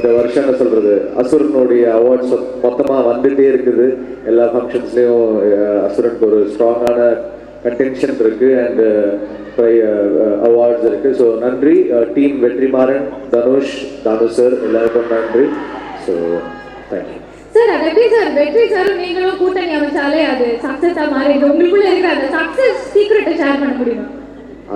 இந்த வருஷம் என்ன சொல்கிறது, அசுரனுடைய அவார்ட்ஸ் மொத்தமாக வந்துகிட்டே இருக்குது. எல்லா ஃபங்க்ஷன்ஸ்லேயும் அசுரனுக்கு ஒரு ஸ்ட்ராங்கான கண்டென்ஷன் இருக்குது அண்ட் அவார்ட்ஸ் இருக்குது. ஸோ நன்றி டீம் வெற்றிமாறன், தனுஷ், தானு சார் எல்லாருக்கும் நன்றி. So thank you sir. அது எப்படி சார் வெற்றி சாரும் நீங்களும் கூட்டணி அமைச்சாலே அது சக்ஸஸாக மாறிடுது? உங்களுக்குள்ள இருக்கிற அந்த சக்ஸஸ் சீக்ரெட்டை ஷேர் பண்ண முடியுமா?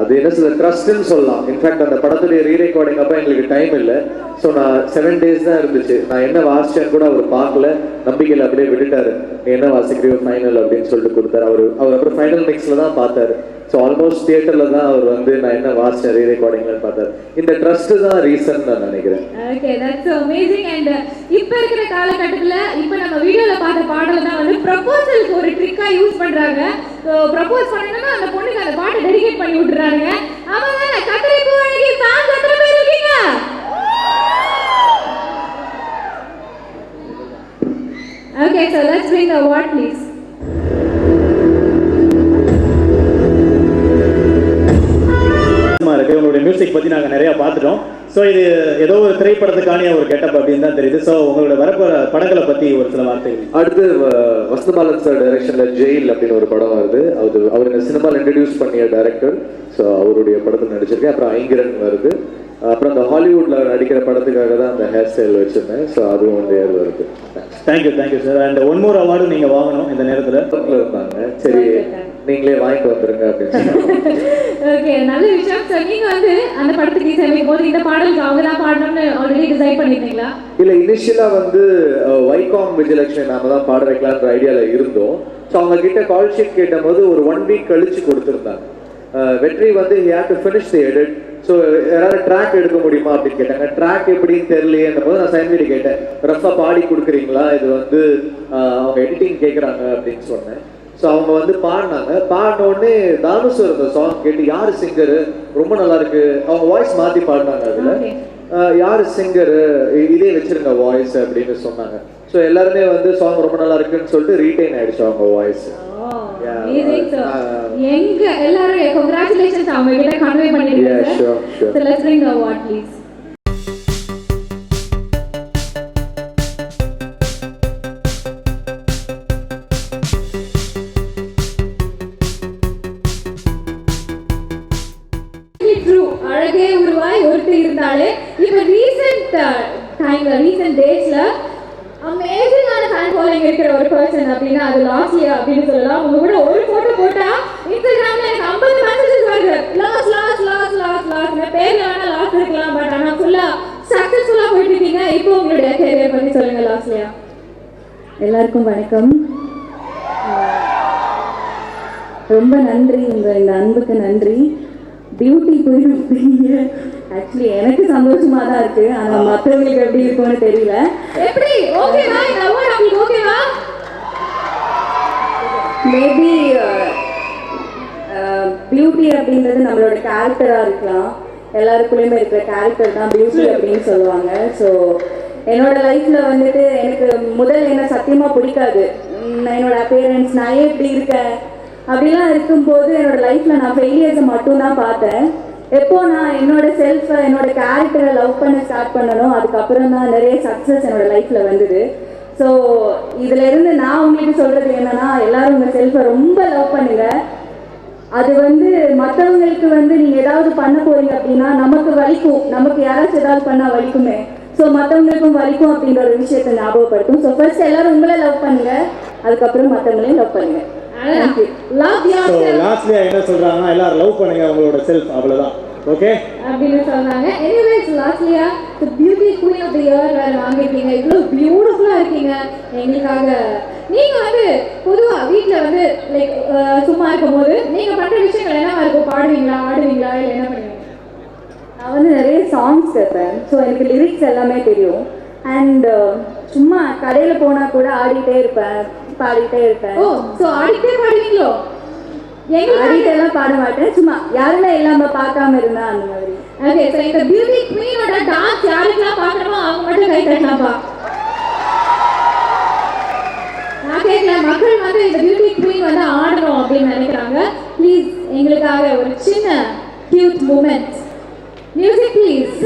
அது என்ன சொல்ல, ட்ரஸ்ட்னு சொல்லலாம். இன்ஃபேக்ட் அந்த படத்துடைய ரீரெக்கார்டிங் அப்போ எங்களுக்கு டைம் இல்லை. ஸோ நான் 7 days தான் இருந்துச்சு. நான் என்ன வாசிச்சேன்னு கூட அவர் பார்க்கல, நம்பிக்கையில் அப்படியே விட்டுட்டாரு. நீ என்ன வாசிக்கிறியோ ஃபைனல் அப்படின்னு சொல்லிட்டு கொடுத்தாரு. அவர் அப்புறம் ஃபைனல் மிக்ஸில் தான் பார்த்தாரு. ஸோ ஆல்மோஸ்ட் தியேட்டரில் தான் அவர் வந்து நான் என்ன வாசிச்சேன் ரீரெக்கார்டிங்லன்னு பார்த்தாரு. இந்த ட்ரஸ்ட் தான் ரீசன் நான் நினைக்கிறேன். Okay, that's amazing. அண்ட் இப்போ இருக்கிற காலகட்டத்தில் இப்போ நம்ம வீடியோவில் பார்த்த பாடல் தான் வந்து ப்ரப்போசலுக்கு ஒரு ட்ரிக்காக யூஸ் பண்ணுறாங்க. ஸோ ப்ரப்போஸ் பண்ணணும்னா அந்த பொண்ணுக்கு அந்த பாட்டை டெடிகேட் பண்ணி விட்டுறாங்க. அவங்க கத்திரி பூ அழகி ஃபேன்ஸ் எத்தனை பேர் இருக்கீங்க? Okay, so let's bring the award, please. உங்களுடைய மியூசிக் பற்றி நாங்கள் நிறையா பார்த்துட்டோம். ஸோ இது ஏதோ ஒரு திரைப்படத்துக்கான ஒரு கெட்டப் அப்படின்னு தான் தெரியுது. ஸோ உங்களோட வரப்போகிற படங்களை பற்றி ஒரு சில வார்த்தைகள். அடுத்து வசந்தபாலன் சார் டைரக்ஷனில் ஜெயில் அப்படின்னு ஒரு படம் வருது. அவர் இந்த சினிமாவில் இன்ட்ரடியூஸ் பண்ணிய டைரக்டர். ஸோ அவருடைய படத்தில் நடிச்சிருக்கேன். அப்புறம் ஐங்கிரன் வருது. அப்புறம் அந்த ஹாலிவுட்டில் நடிக்கிற படத்துக்காக தான் அந்த ஹேர் ஸ்டைல் வச்சுருந்தேன். ஸோ அதுவும் வந்து வருது. Thank you sir. And one more அவார்டும் நீங்கள் வாங்கணும் இந்த நேரத்தில் இருந்தாங்க. சரி, நீங்களே வாங்கிட்டு வந்துருங்க அப்படின்னு. ஓகே, நல்ல விஷயம் சார். நீங்கள் வந்து அந்த படத்துக்கு இசையமைக்கும் போது இந்த பாடலுக்கு அவங்க தான் பாடணும்னு ஆல்ரெடி டிசைட் பண்ணியிருந்தீங்களா? இல்லை, இனிஷியலாக வந்து வைகாம் விஜயலட்சுமி நாம தான் பாட வைக்கலான்ற ஐடியாவில் இருந்தோம். ஸோ அவங்க கிட்ட கால் ஷீட் கேட்ட போது ஒரு 1 week கழிச்சு கொடுத்துருந்தாங்க. வெற்றி வந்து he had to finish the edit. So யாராவது ட்ராக் எடுக்க முடியுமா அப்படின்னு கேட்டாங்க. ட்ராக் எப்படின்னு தெரியலையேன்ற போது நான் சைன்வீடி கேட்டேன், ரஃபாக பாடி கொடுக்குறீங்களா, இது வந்து அவங்க எடிட்டிங் கேட்குறாங்க அப்படின்னு சொன்னேன். ஸோ அவங்க வந்து பாடினாங்க. பாடினோடனே தானுஸ் அந்த சாங் கேட்டு யார் சிங்கரு, ரொம்ப நல்லா இருக்கு, அவங்க வாய்ஸ் மாற்றி பாடினாங்க. அதில் யார் சிங்கரு, இதே வச்சிருங்க வாய்ஸ் அப்படின்னு சொன்னாங்க. ஸோ எல்லாருமே வந்து சாங் ரொம்ப நல்லா இருக்குன்னு சொல்லிட்டு ரீட்டைன் ஆயிடுச்சு அவங்க வாய்ஸ். எங்க எல்லாரும் congratulations அவங்க கிட்ட கன்வே பண்ணிடுங்க. So let's bring the award, please. அழகே உருவாய் ஒருத்தி இருந்தாலே இப்போ ரீசெண்ட் டேஸ்ல அமேசிங்கான ஃபேன் ஃபாலோயிங் இருக்கிற ஒரு பர்சன் அப்படின்னா அது லாஸ்லியா அப்படின்னு சொல்லலாம். உங்க கூட ஒரு போட்டோ போட்டா இன்ஸ்டாகிராம்ல எனக்கு 50 மெசேஜஸ் வருது. லாஸ் பேர்ல வேணா லாஸ் இருக்கலாம், பட் ஆனா ஃபுல்லா சக்சஸ்ஃபுல்லா போயிட்டு இருக்கீங்க. இப்போ உங்களுடைய கேரியர் பத்தி சொல்லுங்க லாஸ்லியா. எல்லாருக்கும் வணக்கம். ரொம்ப நன்றி, இந்த அன்புக்கு நன்றி. பியூட்டி போயிருப்பீங்க. ஆக்சுவலி எனக்கு சந்தோஷமா தான் இருக்கு, ஆனா மற்றவங்களுக்கு எப்படி இருக்கும்னு தெரியல. எப்படி ஓகேவா இந்த அவார்ட் உங்களுக்கு ஓகேவா? மேபி பியூட்டி அப்படின்றது நம்மளோட கேரக்டரா இருக்கலாம். எல்லாருக்குள்ளேயுமே இருக்கிற கேரக்டர் தான் பியூட்டி அப்படின்னு சொல்லுவாங்க. ஸோ என்னோட லைஃப்ல வந்துட்டு எனக்கு முதல் என்ன சத்தியமா பிடிக்காது. என்னோட அப்பியரன்ஸ், நான் எப்படி இருக்கேன் அப்படிலாம் இருக்கும்போது என்னோட லைஃப்ல நான் ஃபெயிலியர்ஸை மட்டும்தான் பார்த்தேன். எப்போ நான் என்னோட செல்ஃபை, என்னோட கேரக்டரை லவ் பண்ண ஸ்டார்ட் பண்ணணும், அதுக்கப்புறம் தான் நிறைய சக்ஸஸ் என்னோட லைஃப்ல வந்தது. ஸோ இதுல இருந்து நான் உங்களுக்கு சொல்றது என்னன்னா, எல்லாரும் உங்க செல்ஃபை ரொம்ப லவ் பண்ணுங்க. அது வந்து மற்றவங்களுக்கு வந்து நீங்க ஏதாவது பண்ண போறீங்க அப்படின்னா நமக்கு வலிக்கும், நமக்கு யாராச்சும் ஏதாவது பண்ணா வலிக்குமே. ஸோ மற்றவங்களுக்கும் வலிக்கும் அப்படின்ற ஒரு விஷயத்தை ஞாபகப்படுத்தும். ஸோ ஃபர்ஸ்ட் எல்லாரும் உங்களை லவ் பண்ணுங்க, அதுக்கப்புறம் மற்றவங்களையும் லவ் பண்ணுங்க. லாஸ்ட்லியா என்ன சொல்றாங்கன்னா எல்லாரும் லவ் பண்ணுங்க உங்களோட செல்ஃப், அவ்வளவுதான். ஓகே அப்படின்னு சொல்றாங்க. எனிவேஸ் லாஸ்ட்லியா the beauty queen of the year வேற வாங்கிட்டீங்க. இவ்வளவு பியூட்டிஃபுல்லா இருக்கீங்க. எங்களுக்காக நீங்க வந்து பொதுவா வீட்டில் வந்து லைக் சும்மா இருக்கும்போது நீங்க பண்ற விஷயங்கள் என்னவா இருக்கும்? பாடுவீங்களா, ஆடுவீங்களா, இல்லை என்ன பண்ணுவீங்க? நான் வந்து நிறைய சாங்ஸ் கேட்பேன். ஸோ எனக்கு லிரிக்ஸ் எல்லாமே தெரியும். அண்ட் சும்மா கடையில் போனால் கூட ஆடிட்டே இருப்பேன், பாடிட்டே இருப்பேன். ஓ, ஸோ ஆடிட்டே பாடுவீங்களோ? ஆடிட்டெல்லாம் பாட மாட்டேன், சும்மா யாருமே இல்லாமல் பார்க்காம இருந்தா அந்த மாதிரி. ஓகே, ஸோ இந்த பியூட்டி குயினோட டான்ஸ் யாருக்கெல்லாம் பார்க்கணுமோ அவங்க மட்டும் கை தட்டலாம்ப்பா. நான் கேட்கல, மக்கள் வந்து இந்த பியூட்டி குயின் வந்து ஆடணும் அப்படின்னு நினைக்கிறாங்க. ப்ளீஸ் எங்களுக்காக ஒரு சின்ன கியூட் மூமெண்ட். Music please.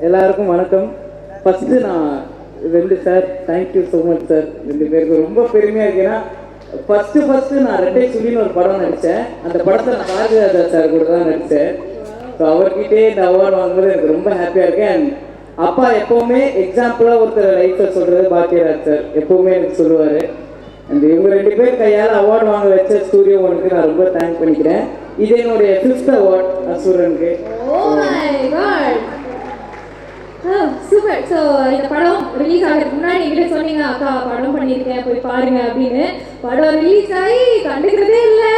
எல்லாருக்கும் வணக்கம். ஃபஸ்ட்டு நான் sir thank you so much sir. 2 பேருக்கு ரொம்ப பெருமையாக இருக்கு. ஏன்னா ஃபஸ்ட்டு நான் ரெட்டை சுழின்னு ஒரு படம் நடித்தேன். அந்த படத்தில் நான் பாரதிராஜா சார் கூட தான் நடித்தேன். ஸோ அவர்கிட்டே இந்த அவார்டு வாங்கும்போது எனக்கு ரொம்ப ஹாப்பியாக இருக்கேன். அண்ட் அப்பா எப்போவுமே எக்ஸாம்பிளாக ஒருத்தர் லைஃப்பில் சொல்கிறது பாக்கியராஜ் சார் எப்போவுமே எனக்கு சொல்லுவார். அண்ட் இவங்க 2 பேர் கையால் அவார்டு வாங்க வச்ச ஸ்டூடியோ ஒனுக்கு நான் ரொம்ப தேங்க் பண்ணிக்கிறேன். இது என்னுடைய 5th அவார்ட் அசுரனுக்கு. சூப்பர். ஸோ இந்த படம் ரிலீஸ் ஆகிறதுக்கு முன்னாடி என்கிட்ட சொன்னீங்க, அக்கா படம் பண்ணியிருக்கேன் போய் பாருங்க அப்படின்னு. படம் ரிலீஸ் ஆகி கண்டுக்கிறதே இல்லை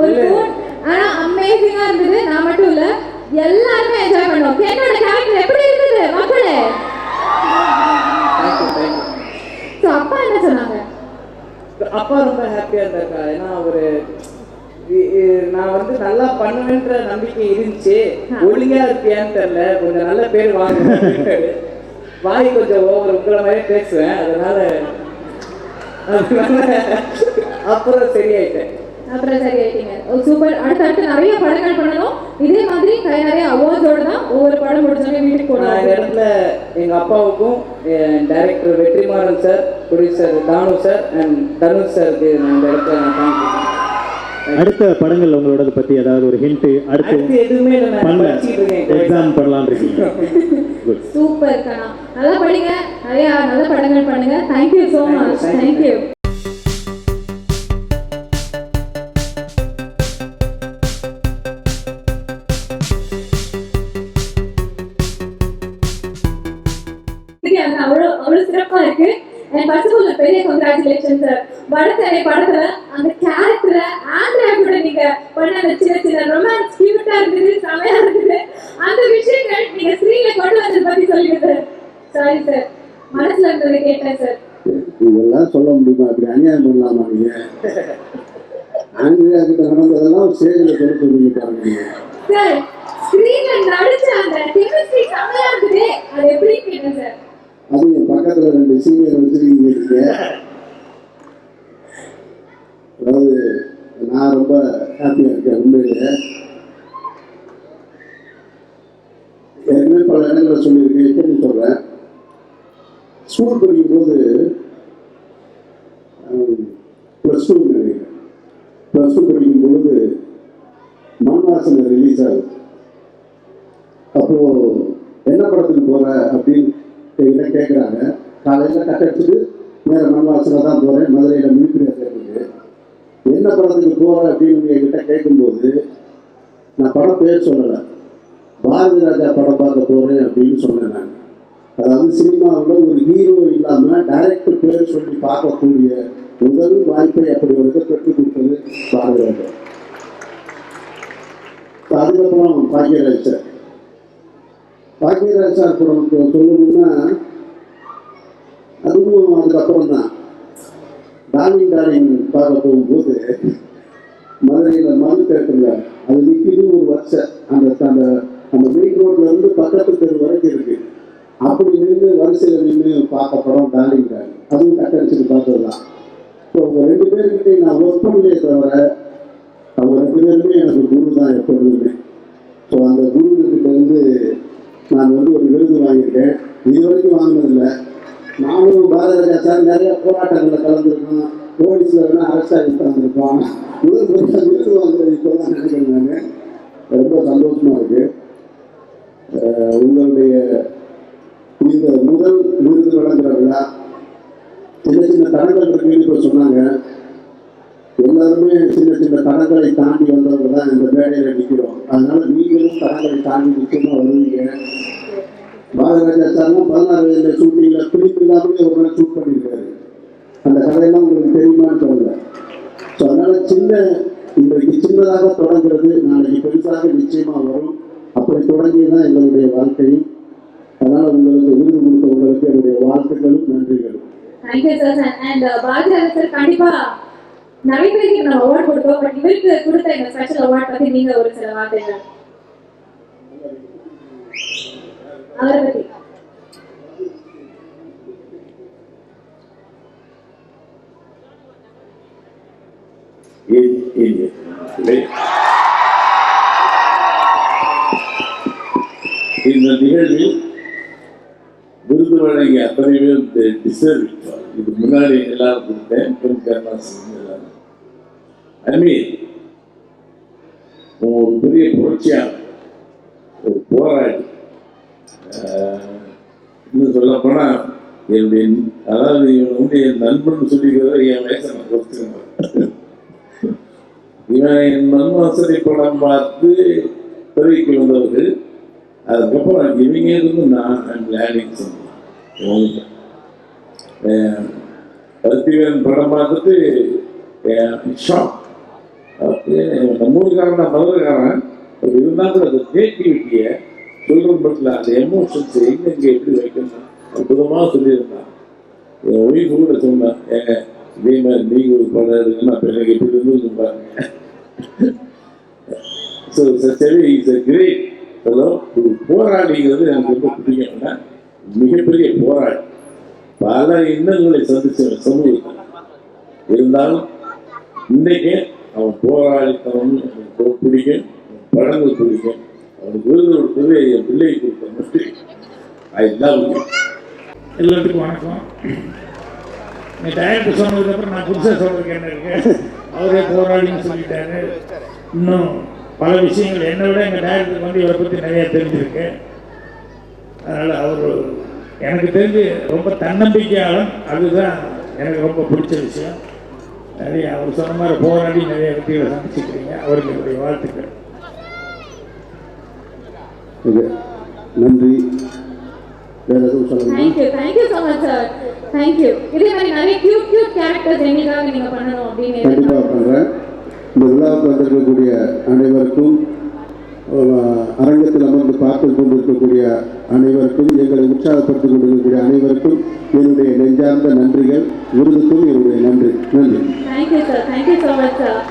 ஒரு ஃபோன். ஆனால் அமேசிங்காக இருந்தது. நான் மட்டும் இல்லை, எல்லாருமே என்ஜாய் பண்ணோம். என்னோட கேரக்டர் எப்படி இருந்தது மக்களே? ஸோ அப்பா என்ன சொன்னாங்க? அப்பா ரொம்ப ஹாப்பியாக இருந்தாக்கா. ஏன்னா நான் வந்து நல்லா பண்ணுவேன்ற நம்பிக்கை இருந்துச்சு. ஒழுங்கா இருப்பியான்னு தெரியல, கொஞ்சம் நல்ல பேர் வாங்க. வாய் கொஞ்சம் ஓவர் உங்களை மாதிரியே பேசுவேன், அதனால அப்புறம் சரியாயிட்டேன். சூப்பர். அடுத்தடுத்து நிறைய படங்கள் பண்ணணும். இதே மாதிரி கை நிறைய அவார்ட்ஸோட தான் ஒவ்வொரு படம் முடிச்சாலே வீட்டுக்கு போகணும். இந்த இடத்துல எங்கள் அப்பாவுக்கும் director Vetrimaaran sir, producer Thanu sir and Dhanush சாருக்கு நான் இந்த இடத்துல நான் தேங்க்யூ. அடுத்த படங்கள் உங்களோட பத்தி ஏதாவது ஒரு ஹிண்ட்? அடுத்து எதுவுமே எக்ஸாம் பண்ணலாம் இருக்கீங்க. சூப்பர் கண்ணா, நல்லா படிங்க, நிறைய நல்ல படங்கள் பண்ணுங்க. Thank you so much. தேங்க்யூ. அவ்வளவு சிறப்பா இருக்கு. And first of all, பெரிய congratulations sir. வடத்தனை படத்துல அந்த கேரக்டரை ஆண்ட்ரியா கூட நீங்க பண்ண அந்த சின்ன ரொமான்ஸ் கியூட்டா இருக்குது, செமையா இருக்குது. அந்த விஷயங்கள் நீங்க ஸ்கிரீன்ல கொண்டு வந்தது பத்தி சொல்லுங்க சார். சாரி சார், மனசுல இருந்ததை கேட்டேன் சார். இதெல்லாம் சொல்ல முடியுமா? அப்படி அநியாயம் பண்ணலாமா? நீங்க ஆண்ட்ரியா கிட்ட நடந்ததெல்லாம் ஸ்டேஜ்ல சொல்லிட்டாங்க சார். ஸ்கிரீன்ல நடிச்ச அந்த கெமிஸ்ட்ரி செமையா இருக்குது, அது எப்படி கேட்டேன் சார். அது என் பக்கத்துல 2 சீனியர் வச்சிருக்கீங்க. அதாவது நான் ரொம்ப ஹாப்பியா இருக்கேன் உண்மையிலே. ஏற்கனவே பல இடங்களை சொல்லியிருக்கேன், இப்போ சொல்றேன். ஸ்கூல் படிக்கும்போது +2 நினைக்கிறேன். +2 படிக்கும்பொழுது மண் வாசனை ரிலீஸ் ஆகுது. அப்போ என்ன படத்துக்கு போற அப்படின்னு என்கிட்ட கேட்குறாங்க. காலையில் கட்டடிச்சுட்டு வேறு மண் வாசனை தான் போகிறேன், மதுரையில் மிலிட்ரி சேர்ந்துட்டு. என்ன படத்துக்கு போகிறேன் அப்படின்னு என்கிட்ட கேட்கும்போது நான் படம் பேர் சொல்லலை, பாரதி ராஜா படம் பார்க்க போகிறேன் அப்படின்னு சொன்னேன் நான். அதாவது சினிமாவில் ஒரு ஹீரோ இல்லாமல் டைரக்டர் பேர் சொல்லி பார்க்கக்கூடிய முதல் வாய்ப்பை அப்படி ஒரு பெற்றுக் கொடுத்தது பாரதி ராஜா. அதுக்கப்புறம் பாக்கியராஜ் சார். பாக்கியராஜ் சார் படம் சொல்லணும்னா அதுவும் அதுக்கப்புறம் தான். டார்லிங் பார்க்க போகும்போது மதுரையில் மது தேட்டரில் அது நிற்கிது ஒரு வருஷம். அந்த அந்த அந்த மெயின் ரோட்ல இருந்து பக்கத்து தெரு வரைக்கும் இருக்கு. அப்படி நின்று வரிசையில் நின்று பார்க்க படம் டார்லிங். அதுவும் கட்டடிச்சுட்டு பார்த்தது தான். ஸோ அவங்க 2 பேர்கிட்ட நான் ஒர்க் பண்ணலையே தவிர அவங்க 2 பேருமே எனக்கு குரு தான் எப்பொழுதுமே. ஸோ அந்த குருக்கிட்ட இருந்து நான் வந்து ஒரு விருது வாங்கியிருக்கேன். இது வரைக்கும் வாங்கினதில்லை. நானும் பாரதிராஜா சார் நிறைய போராட்டங்களில் கலந்துருக்கோம். போலீஸில் வேணால் அரெஸ்ட் ஆகி கலந்துருக்கோம். விருது வாங்குறது இப்போ தான் நினைக்கிறேன். நான் ரொம்ப சந்தோஷமாக இருக்கு. உங்களுடைய இந்த முதல் விருது வழங்குற விழா சின்ன தடங்கள் இருக்குன்னு இப்போ சொன்னாங்க. எல்லாருமே சின்ன தடங்களை தாண்டி வந்தவங்க தான் இந்த மேடையில் நிற்கிறோம். அதனால நீங்களும் தடங்களை தாண்டி நிச்சயமாக வருவீங்க. பாரதிராஜா சாரும் 16 வயதுல ஷூட்டிங்கில் பிலிம் இல்லாமலே ஒரு நாள் ஷூட் பண்ணியிருக்காரு. அந்த கதையெல்லாம் உங்களுக்கு தெரியுமான்னு சொல்லல. ஸோ அதனால இன்றைக்கு சின்னதாக தொடங்குறது நாளைக்கு பெருசாக நிச்சயமாக வரும். அப்படி தொடங்கி தான் எங்களுடைய வாழ்க்கையும். அதனால் உங்களுக்கு விருது கொடுத்தவங்களுக்கு என்னுடைய வாழ்த்துக்களும் நன்றிகளும். Thank you sir. And Bharathiraja sir கண்டிப்பா நிறைய பேருக்கு நம்ம அவார்ட் கொடுத்தோம். பட் இவருக்கு கொடுத்த இந்த ஸ்பெஷல் அவார்ட் பத்தி நீங்க ஒரு சில வார்த்தைகள் அவரை பத்தி. இந்த நிகழ்வில் நீங்க அத்தனை பேர் டிசர்வ். இது முன்னாடி எல்லாரும் கொடுத்தேன் எல்லாரும். ஒரு பெரிய புரட்சியான ஒரு போராடி, இன்னும் சொல்ல போனா என்னுடைய, அதாவது இவன் என் நண்பன் சொல்லிக்கிறத என் வயசை நான் கொடுத்துருந்தேன். இவன் என் மன்வாசனை படம் பார்த்து திரைக்கு வந்தவர்கள். அதுக்கப்புறம் இவங்க இருந்து நான் லேர்னிங் சொன்னேன். பருத்திவன் படம் பார்த்துட்டு ஷாக். நம்ம ஊருக்காரன் நான் மதுரைக்காரன், இருந்தாலும் அந்த கிரியேட்டிவிட்டியை சொல்றது பட்ல அந்த எமோஷன்ஸ் எங்கெங்கே எப்படி வைக்கணும் அற்புதமாக சொல்லியிருந்தான். என் ஒய்ஃபு கூட சொன்னேன், இதே மாதிரி நீங்கள் ஒரு படம் எடுங்கன்னா அப்போ எனக்கு எப்படி இருந்து பாருங்க. ஸோ சரி, இட்ஸ் எ கிரேட் ஃபெலோ. ஒரு போராளிங்கிறது எனக்கு ரொம்ப பிடிக்கும்னா, மிகப்பெரிய போராளி. பல இன்னல்களை சந்திச்ச சமூகத்தில் இருந்தாலும் இன்றைக்கு அவன் போராளித்தனம் எனக்கு பிடிக்கும், படங்கள் பிடிக்கும். அவனுக்கு விருது கொடுத்தது என் பிள்ளையை கொடுத்த மட்டும் ஐ லவ் யூ. எல்லாத்துக்கும் வணக்கம். இந்த டைரக்டர் சொன்னதுக்கப்புறம் நான் புதுசாக சொல்றதுக்கு என்ன இருக்கு, அவரே போராடின்னு சொல்லிட்டாரு. இன்னும் பல விஷயங்கள் என்னை விட எங்கள் டைரக்டருக்கு வந்து இவரை பற்றி நிறையா தெரிஞ்சிருக்கு. அதனால் அவர் எனக்கு தெரிஞ்சு ரொம்ப தன்னம்பிக்கையாளன். அதுதான் எனக்கு ரொம்ப பிடிச்ச விஷயம். நிறைய அவர் சொன்ன மாதிரி போராடி நிறைய வெற்றிகளை சந்திச்சுக்கிறீங்க. அவருக்கு என்னுடைய வாழ்த்துக்கள். நன்றி. வேற எதுவும் சொல்லுங்க. Thank you so much sir. Thank you. இதே மாதிரி நிறைய கியூட் கேரக்டர்ஸ் எங்களுக்காக நீங்கள் பண்ணணும் அப்படின்னு கண்டிப்பாக பண்ணுறேன். இந்த விழாவுக்கு வந்திருக்கக்கூடிய அனைவருக்கும், அரங்கத்தில் அமர்ந்து பார்த்து கொண்டிருக்கக்கூடிய அனைவருக்கும், எங்களை உற்சாகப்படுத்திக் கொண்டிருக்கக்கூடிய அனைவருக்கும் என்னுடைய நெஞ்சார்ந்த நன்றிகள். விருதுக்கும் என்னுடைய நன்றி. நன்றி. Thank you sir. Thank you so much sir.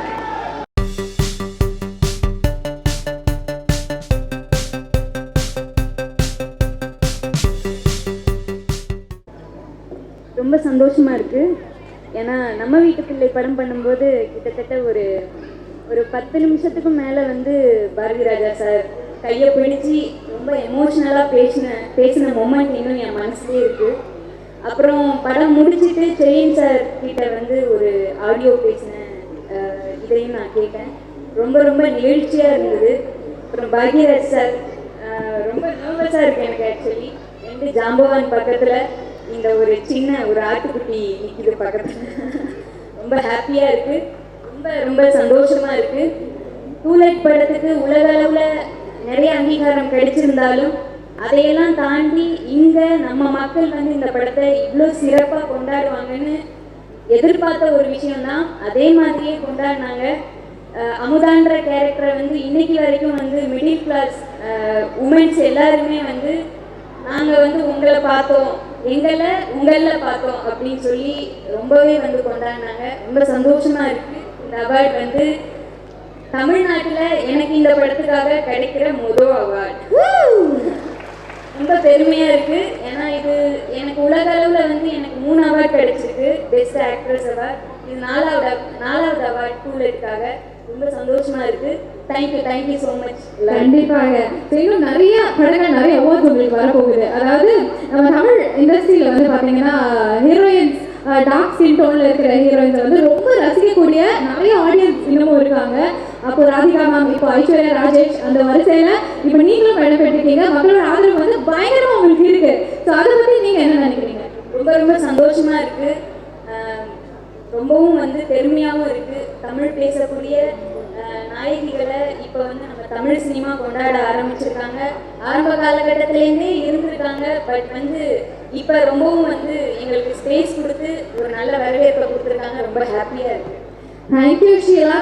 ரொம்ப சந்தோஷமாக இருக்குது. ஏன்னா நம்ம வீட்டு பிள்ளை படம் பண்ணும்போது கிட்டத்தட்ட ஒரு 10 நிமிஷத்துக்கும் மேலே வந்து பாரதி ராஜா சார் கையை பிடிச்சி ரொம்ப எமோஷ்னலாக பேசின மொமெண்ட் இன்னும் என் மனசுலேயே இருக்குது. அப்புறம் படம் முடிச்சுட்டு செயின் சார் கிட்ட வந்து ஒரு ஆடியோ பேசின இதையும் நான் கேட்டேன். ரொம்ப ரொம்ப நிகழ்ச்சியாக இருந்தது. அப்புறம் பாக்யராஜ் சார் ரொம்ப நர்வஸாக இருக்குது எனக்கு. ஆக்சுவலி 2 ஜாம்பவான் பக்கத்தில் இந்த ஒரு ஆட்டுக்குட்டி நிற்கிது பக்கத்தில். ரொம்ப ஹாப்பியாக இருக்குது. ரொம்ப ரொம்ப சந்தோஷமாக இருக்குது. டூலைட் படத்துக்கு உலக அளவில் நிறைய அங்கீகாரம் கிடைச்சிருந்தாலும் அதையெல்லாம் தாண்டி இங்கே நம்ம மக்கள் வந்து இந்த படத்தை இவ்வளோ சிறப்பாக கொண்டாடுவாங்கன்னு எதிர்பார்த்த ஒரு விஷயம்தான். அதே மாதிரியே கொண்டாடினாங்க. அமுதான்ற கேரக்டரை வந்து இன்னைக்கு வரைக்கும் வந்து மிடில் கிளாஸ் உமன்ஸ் எல்லாருமே வந்து நாங்கள் வந்து உங்களை பார்த்தோம், உங்களில் பார்த்தோம் அப்படின்னு சொல்லி ரொம்பவே வந்து கொண்டாடினாங்க. ரொம்ப சந்தோஷமாக இருக்குது. இந்த அவார்டு வந்து தமிழ்நாட்டில் எனக்கு இந்த படத்துக்காக கிடைக்கிற முதல் அவார்டு. ரொம்ப பெருமையாக இருக்குது. ஏன்னா இது எனக்கு உலக அளவில் வந்து எனக்கு 3 அவார்டு கிடைச்சிருக்கு. Best actress award. இது 4வது அவார்டு டூலைட்காக. ரொம்ப சந்தோஷமா இருக்கு. Thank you so much. கண்டிப்பாக இன்னும் நிறைய படங்கள், நிறைய அவார்ட்ஸ் உங்களுக்கு வரப்போகுது. அதாவது நம்ம தமிழ் இண்டஸ்ட்ரியில் வந்து பார்த்தீங்கன்னா ஹீரோயின்ஸ், டார்க் ஸ்கின் டோனில் இருக்கிற ஹீரோயின்ஸை வந்து ரொம்ப ரசிக்கக்கூடிய நிறைய ஆடியன்ஸ் இன்னமும் இருக்காங்க. அப்போ ராதிகா மேம், இப்போ ஐஸ்வர்யா ராஜேஷ், அந்த வரிசையில் இப்போ நீங்களும் இடம் பெற்றிருக்கீங்க. மக்களோட ஆதரவு வந்து பயங்கரமாக உங்களுக்கு இருக்கு. ஸோ அதை பற்றி நீங்கள் என்ன நினைக்கிறீங்க? ரொம்ப ரொம்ப சந்தோஷமா இருக்கு. ரொம்பவும் வந்து பெருமையாகவும் இருக்கு. தமிழ் பேசக்கூடிய நாயகிகளை இப்போ வந்து நம்ம தமிழ் சினிமா கொண்டாட ஆரம்பிச்சிருக்காங்க. ஆரம்ப காலகட்டத்திலேருந்தே இருந்திருக்காங்க. பட் வந்து இப்போ ரொம்பவும் வந்து எங்களுக்கு ஸ்பேஸ் கொடுத்து ஒரு நல்ல வரவேற்பை கொடுத்துருக்காங்க. ரொம்ப ஹாப்பியாக இருக்கு. தேங்க்யூ ஷீலா.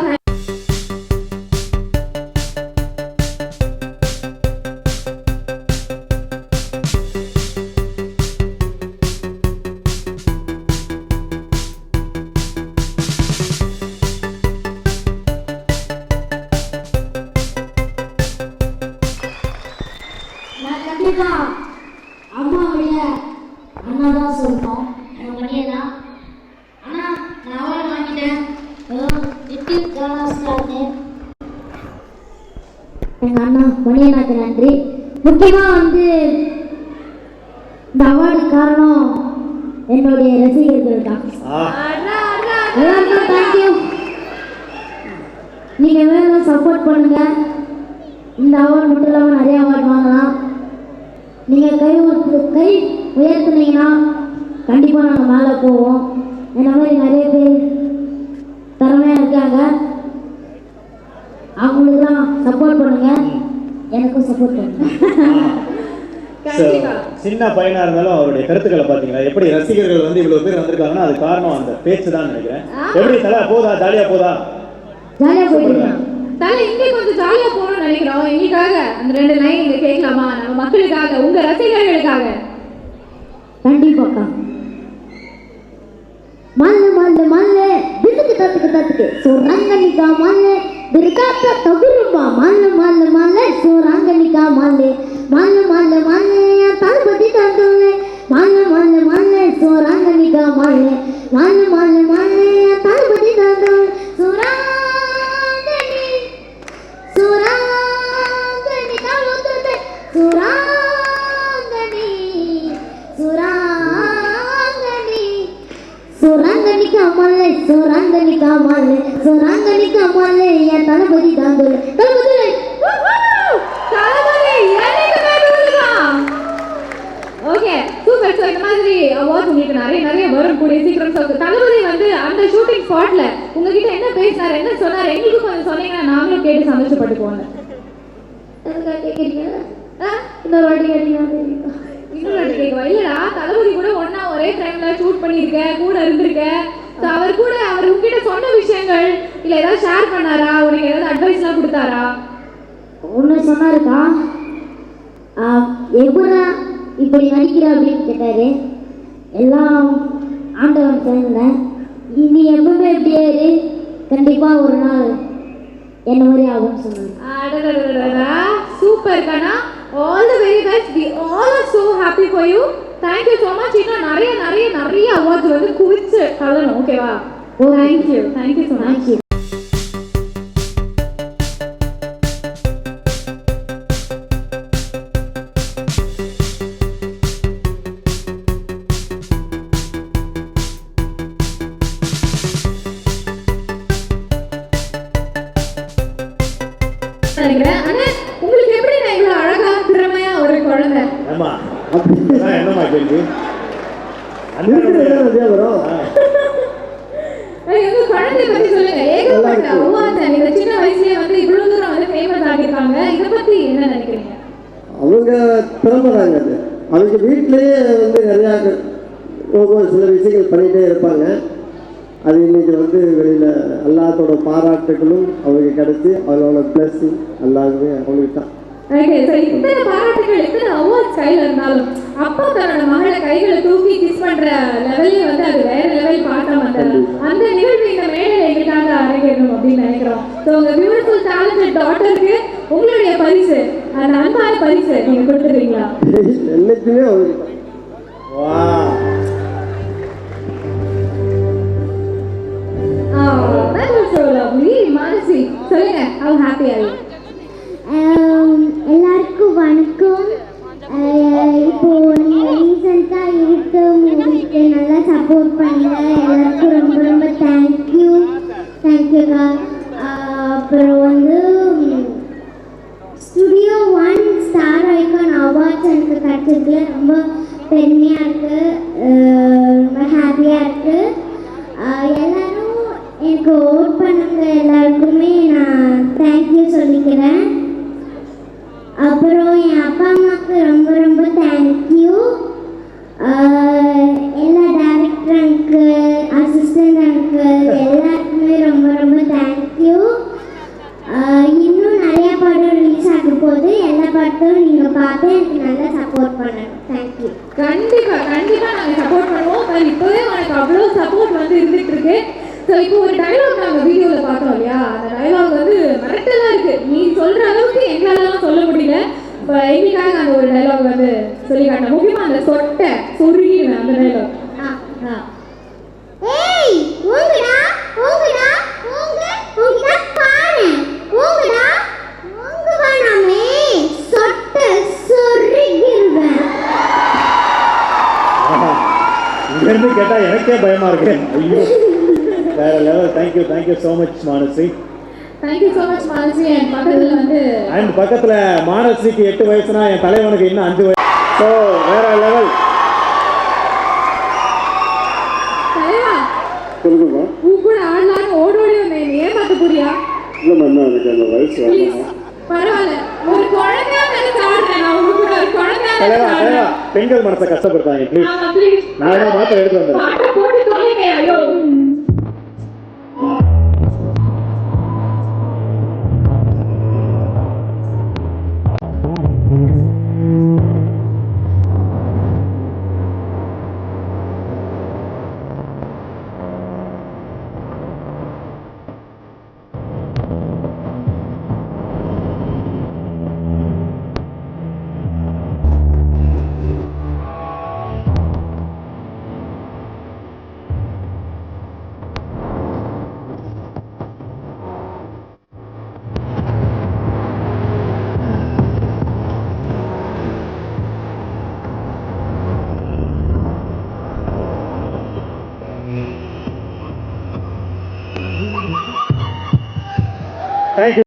அம்மாவுடைய அண்ணா தான் சொல்லணும். எங்கள் மணியண்ணா. ஆனால் நான் அவார்டு வாங்கிட்டேன். எங்கள் அண்ணா மணியண்ணாக்கு நன்றி. முக்கியமாக வந்து இந்த அவார்டு காரணம் என்னுடைய ரசிகர்கள் தான். எல்லாருக்கும் தேங்க்யூ. நீங்கள் வேணும் சப்போர்ட் பண்ணுங்க. இந்த அவார்டு மட்டும் இல்லாமல் நிறைய அவார்டு வாங்கலாம். நீங்கள் கை உயர்த்துனீங்கன்னா கண்டிப்பாக நாங்கள் மேலே போவோம். இந்த மாதிரி நிறைய பேர் திறமையாக இருக்காங்க. அவங்களுக்குலாம் சப்போர்ட் பண்ணுங்க, எனக்கும் சப்போர்ட் பண்ணுங்க. சின்ன பையனா இருந்தாலும் அவருடைய கருத்துக்களை பாத்தீங்களா? எப்படி ரசிகர்கள் வந்து இவ்வளவு பேர் வந்திருக்காங்கன்னா அது காரணம் அந்த பேச்சு தான் நினைக்கிறேன். எப்படி தலை போதா? ஜாலியா போதா? ஜாலியா போயிடுங்க. தலை இங்கே கொஞ்சம் ஜாலியா போகணும்னு நினைக்கிறோம். எங்களுக்காக அந்த 2 லைன் இங்க கேட்கலாமா? நம்ம மக்களுக்காக, உங்க ரசிகர்களுக்காக. கண்டிப்பாக்கா. மல்ல மல்ல மல்ல திட்டுக்கு தத்துக்கு தத்துக்கு சோரங்கனிக்கா மல்ல திருக்காத்த தகுரும்பா மல்ல மல்ல மல்ல சோரங்கனிக்கா மல்ல மல்ல மல்ல மல்ல தளபதி தந்துள்ள மல்ல மல்ல மல்ல சோரங்கனிக்கா மல்ல மல்ல மல்ல மல்ல தளபதி தந்துள்ள சோரங்கனி சோரங்கனி தளபதி சோரங்கனி சோரங்கனி கமலே சோரங்கனி கமலே சோரங்கனி கமலே என் தளபதி தாங்கல தளபதி தளபதி என்னைக்குமே சொல்லுவான். Okay super. ஸோ இந்த மாதிரி அவார்ட்ஸ் உங்களுக்கு நிறைய வரும் கூடிய சீக்கிரம். ஸோ தளபதி வந்து அந்த ஷூட்டிங் ஸ்பாட்ல உங்ககிட்ட என்ன பேசினார், என்ன சொன்னார், எங்களுக்கு கொஞ்சம் சொன்னீங்கன்னா நாங்களும் கேட்டு சந்தோஷப்பட்டு போங்க. இன்னொரு வாட்டி கேட்டீங்க. இன்னொரு வாட்டி கேட்கவா? இல்லடா, தளபதி கூட ஒன்னா ஒரே டைம்ல ஷூட் பண்ணியிருக்க, கூட இருந்திருக்க. ஸோ அவர் உங்ககிட்ட சொன்ன விஷயங்கள் இல்லை ஏதாவது ஷேர் பண்ணாரா? உனக்கு ஏதாவது அட்வைஸ்லாம் கொடுத்தாரா? ஒன்று சொன்னாருக்கா, எப்படா இப்படி நடிக்கிற அப்படின்னு கேட்டாரு. எல்லாம் ஆண்டவன் சேர்ந்தேன். நீ எப்பவுமே எப்படியே இரு, கண்டிப்பாக ஒரு நாள் என்ன மாதிரி ஆகும்னு சொன்னாங்க. சூப்பர் கண்ணா. All the very best. We all are so happy for you. Thank you so much. இன்னும் நிறைய அவார்ட்ஸ் வந்து குவிச்சு தரணும். ஓகேவா? Thank you so much. Thank you. உங்களுக்கு எப்படி நான் இவ்வளவு அழகா திறமையா ஒரு குழந்தை? ஆமா, என்னமா கேள்வி? உங்க குழந்தைய பத்தி சொல்லுங்க. ஏகப்பட்ட அவார்ட்ஸ் நீங்க சின்ன வயசுலயே வந்து இவ்வளவு தூரம் வந்து ஃபேமஸ் ஆகிருக்காங்க. இத பத்தி என்ன நினைக்கிறீங்க? அவங்க திறமைதாங்க அது. அவங்க வீட்டிலேயே வந்து நிறையா ஒவ்வொரு சில விஷயங்கள் பண்ணிகிட்டே இருப்பாங்க. அது இன்னைக்கு வந்து வெளியில் எல்லாத்தோட பாராட்டுகளும் அவங்களுக்கு கிடைச்சி அவங்களோட பிளஸிங் எல்லாருமே அவங்களுக்கு தான். இத்தனை பாராட்டுகள், இத்தனை அவார்ட்ஸ் கையில் இருந்தாலும் அப்பா தன்னோட மகளை கைகளை தூக்கி கிஸ் பண்ற லெவல்லே வந்து அது வேற லெவல் பார்த்தோம். அந்த நிகழ்வு இந்த மேடையில் எங்களுக்காக அரங்கேறணும் அப்படின்னு நினைக்கிறோம். ஸோ உங்க பியூட்டிஃபுல் டேலண்டட் டாட்டருக்கு உங்களுடைய பரிசு, அந்த அன்பான பரிசு நீங்க கொடுத்துருவீங்களா? என்னைக்குமே அவங்களுக்கு that was so lovely. Manasi, சொல்லுங்க, how happy are you? எல்லாருக்கும் வணக்கம். இப்போ நீங்கள் ரீசெண்டாக இருக்க மூவிக்கு நல்லா சப்போர்ட் பண்ணுங்க. எல்லாருக்கும் ரொம்ப ரொம்ப தேங்க்யூக்கா. அப்புறம் வந்து ஸ்டுடியோ 1 ஸ்டார் ஐகான் அவார்ட்ஸ் எனக்கு கிடைச்சதுல ரொம்ப பெருமையாக இருக்குது, ரொம்ப ஹாப்பியாக இருக்குது. எல்லாரும் எனக்கு ஓட் பண்ணுங்க, எல்லாருக்குமே நான் தேங்க்யூ சொல்லிக்கிறேன். அப்புறம் என் அப்பா அம்மாவுக்கு ரொம்ப ரொம்ப தேங்க்யூ. எல்லா டைரக்டர் அங்கிள், அசிஸ்டன்ட் அங்கிள் எல்லாருக்குமே ரொம்ப ரொம்ப தேங்க்யூ. இன்னும் நிறைய படம் ரிலீஸ் ஆக போகுது. எல்லா படத்தையும் நீங்கள் பார்த்து எனக்கு நல்லா சப்போர்ட் பண்ணணும். தேங்க்யூ. கண்டிப்பாக நாங்கள் சப்போர்ட் பண்ணுவோம். இப்போவே உனக்கு அவ்வளோ சப்போர்ட் வந்து இருந்துட்டு இருக்கு. ஸோ இப்போ ஒரு டைலாக் நாங்கள் வீடியோவில் பார்த்தோம் இல்லையா? அந்த டைலாக் வந்து மிரட்டலாக இருக்குது. நீ சொல்கிற அளவுக்கு எங்களாலலாம் சொல்ல முடியல. இப்போ எங்களுக்காக அந்த ஒரு டைலாக் வந்து சொல்லி காட்டேன். முக்கியமாக அந்த சொட்டை சொருகிடுவேன் அந்த டைலாக். ஏய் ஓங்கடா ஓங்கடா ஓங்கடா பாரு ஓங்கடா ஓங்க வேணாமே சொட்டை சொருகிடுவேன். இருந்து கேட்டால் எனக்கே பயமா இருக்கு. ஐயோ வேற level. Thank you so much Manasri. Thank you so much Manasri. And பக்கத்தில் மானஸ்ரீக்கு 8 வயசுனா என் தலைவனுக்கு இன்னும் 5 வயசு. ஸோ வேற லெவல். சொல்லுங்கம்மா. உன் கூட ஆடலான்னு ஓடோடி வந்தேன், ஏமாத்த போறியா? இல்லைம்மா, என்ன எனக்கு அந்த வயசு வேணாம். பரவாயில்ல, ஒரு குழந்தையா நினைச்சு ஆடுறேன். நான் உங்க கூட ஒரு குழந்தையா நினைச்சு ஆடுறேன். பெண்கள் மனசை கஷ்டப்படுத்தாங்க ப்ளீஸ். ஆமா ப்ளீஸ். நான் மாத்திரை எடுத்து வந்தேன். பாட்டு போட்டு சொல்லுங்க. ஐயோ தேங்க்யூ.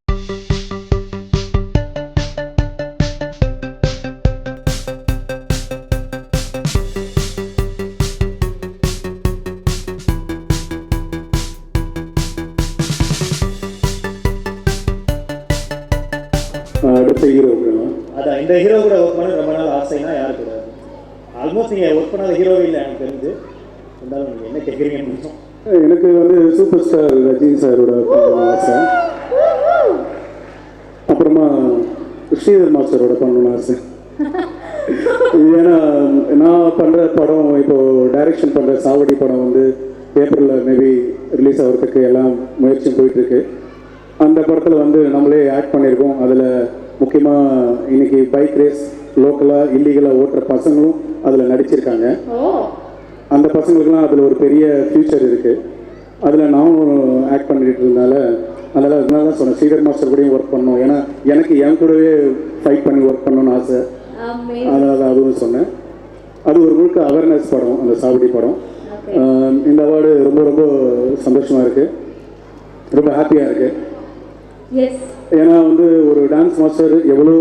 அடுத்த ஹீரோ அதான் இந்த ஹீரோ கூட ஒர்க் பண்ண ரொம்ப நாள் ஆசைனா யாருக்கு கூடாது. ஆல்மோஸ்ட் நீங்கள் ஒர்க் பண்ணாத ஹீரோவே இல்லை எனக்கு தெரிஞ்சு. இருந்தாலும் நீங்கள் என்ன கேட்குறீங்கன்னு முடிச்சோம். எனக்கு வந்து சூப்பர் ஸ்டார் ரஜினி சாரோட ஆசை. அப்புறமா ஸ்ரீதர் மாஸ்டரோட பண்ணணும்னு ஆசை. ஏன்னா நான் பண்ணுற படம் இப்போது டைரக்ஷன் பண்ணுற சாவடி படம் வந்து ஏப்ரலில் மேபி ரிலீஸ் ஆகிறதுக்கு எல்லாம் முயற்சியும் போயிட்டுருக்கு. அந்த படத்தில் வந்து நம்மளே ஆக்ட் பண்ணியிருக்கோம். அதில் முக்கியமாக இன்னைக்கு பைக் ரேஸ் லோக்கலாக இல்லீகலாக ஓட்டுற பசங்களும் அதில் நடிச்சிருக்காங்க. அந்த பசங்களுக்குலாம் அதில் ஒரு பெரிய ஃப்யூச்சர் இருக்குது. அதில் நானும் ஆக்ட் பண்ணிட்டு இருந்தனால அதனால் தான் சொன்னேன் ஸ்ரீதர் மாஸ்டர் கூடயும் ஒர்க் பண்ணோம். ஏன்னா எனக்கு என் கூடவே ஃபைட் பண்ணி ஒர்க் பண்ணணும்னு ஆசை. அதனால் அதுவும் சொன்னேன். அது ஒரு முழுக்க அவேர்னஸ் படம், அந்த சாவடி படம். இந்த அவார்டு ரொம்ப ரொம்ப சந்தோஷமாக இருக்குது, ரொம்ப ஹாப்பியாக இருக்குது. ஏன்னா வந்து ஒரு டான்ஸ் மாஸ்டர் எவ்வளோ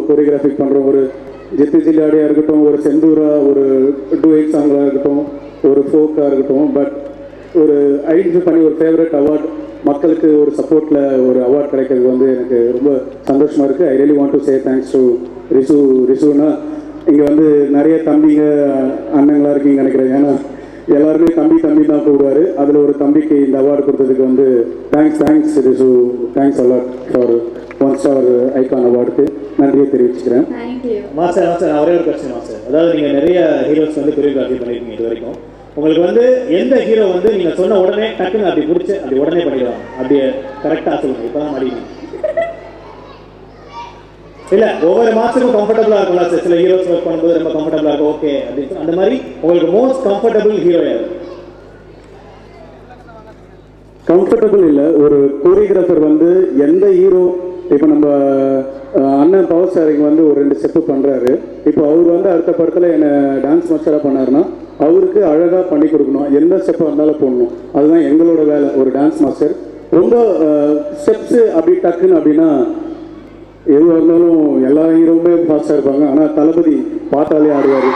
கொரியோகிராஃபிக் பண்ணுறோம். ஒரு ஜித்து ஜில்லாடியாக இருக்கட்டும், ஒரு செந்தூரா, ஒரு டூஎட் சாங்காக இருக்கட்டும், ஒரு ஃபோக்காக இருக்கட்டும், பட் ஒரு ஐடென்டிஃபை பண்ணி ஒரு ஃபேவரட் அவார்ட் மக்களுக்கு ஒரு சப்போர்ட்டில் ஒரு அவார்ட் கிடைக்கிறது வந்து எனக்கு ரொம்ப சந்தோஷமாக இருக்குது. I really want to say thanks to ரிஷுனா. இங்கே வந்து நிறைய தம்பிங்க அண்ணங்களாக இருக்கீங்க நினைக்கிறேன். ஏன்னா எல்லாருமே தம்பி தான் கூப்பிடுவார். அதில் ஒரு தம்பிக்கு இந்த அவார்டு கொடுத்ததுக்கு வந்து thanks Rishu, thanks a lot for 1 star icon அவார்டுக்கு நன்றியை தெரிவிச்சுக்கிறேன். மாஸ்டர் நான் ஒரே ஒரு கொஸ்டின் மாஸ்டர். அதாவது நீங்கள் நிறைய ஹீரோஸ் வந்து கொரியோகிராஃபி பண்ணியிருக்கீங்க இது வரைக்கும். உங்களுக்கு வந்து எந்த ஹீரோ வந்து நீங்கள் சொன்ன உடனே டக்குன்னு அப்படி பிடிச்சி அப்படி உடனே பண்ணிடுவாங்க, அப்படியே கரெக்டாக சொல்லுங்கள். இப்போ தான் மாட்டீங்க இல்லை, ஒவ்வொரு மாஸ்டருக்கும் கம்ஃபர்டபுளாக இருக்கும்ல சார். சில ஹீரோஸ் ஒர்க் பண்ணும்போது ரொம்ப கம்ஃபர்டபுளாக இருக்கும், ஓகே அப்படின்னு. அந்த மாதிரி உங்களுக்கு மோஸ்ட் கம்ஃபர்டபுள் ஹீரோ யார்? கம்ஃபர்டபுள் இல்லை, ஒரு கோரியோகிராஃபர் வந்து எந்த ஹீரோ இப்போ நம்ம அண்ணன் பவர் ஸ்டாரிங் வந்து ஒரு 2 ஸ்டெப்பு பண்ணுறாரு. இப்போ அவர் வந்து அடுத்த படத்தில் என்னை டான்ஸ் மாஸ்டராக பண்ணாருன்னா அவருக்கு அழகாக பண்ணி கொடுக்கணும், எந்த ஸ்டெப்பாக இருந்தாலும் போடணும். அதுதான் எங்களோட வேலை ஒரு டான்ஸ் மாஸ்டர். ரொம்ப ஸ்டெப்ஸு அப்படி டக்குன்னு அப்படின்னா எதுவாக இருந்தாலும் எல்லா ஹீரோவுமே ஃபாஸ்ட்டாக இருப்பாங்க. ஆனால் தளபதி பார்த்தாலே ஆடுவார்.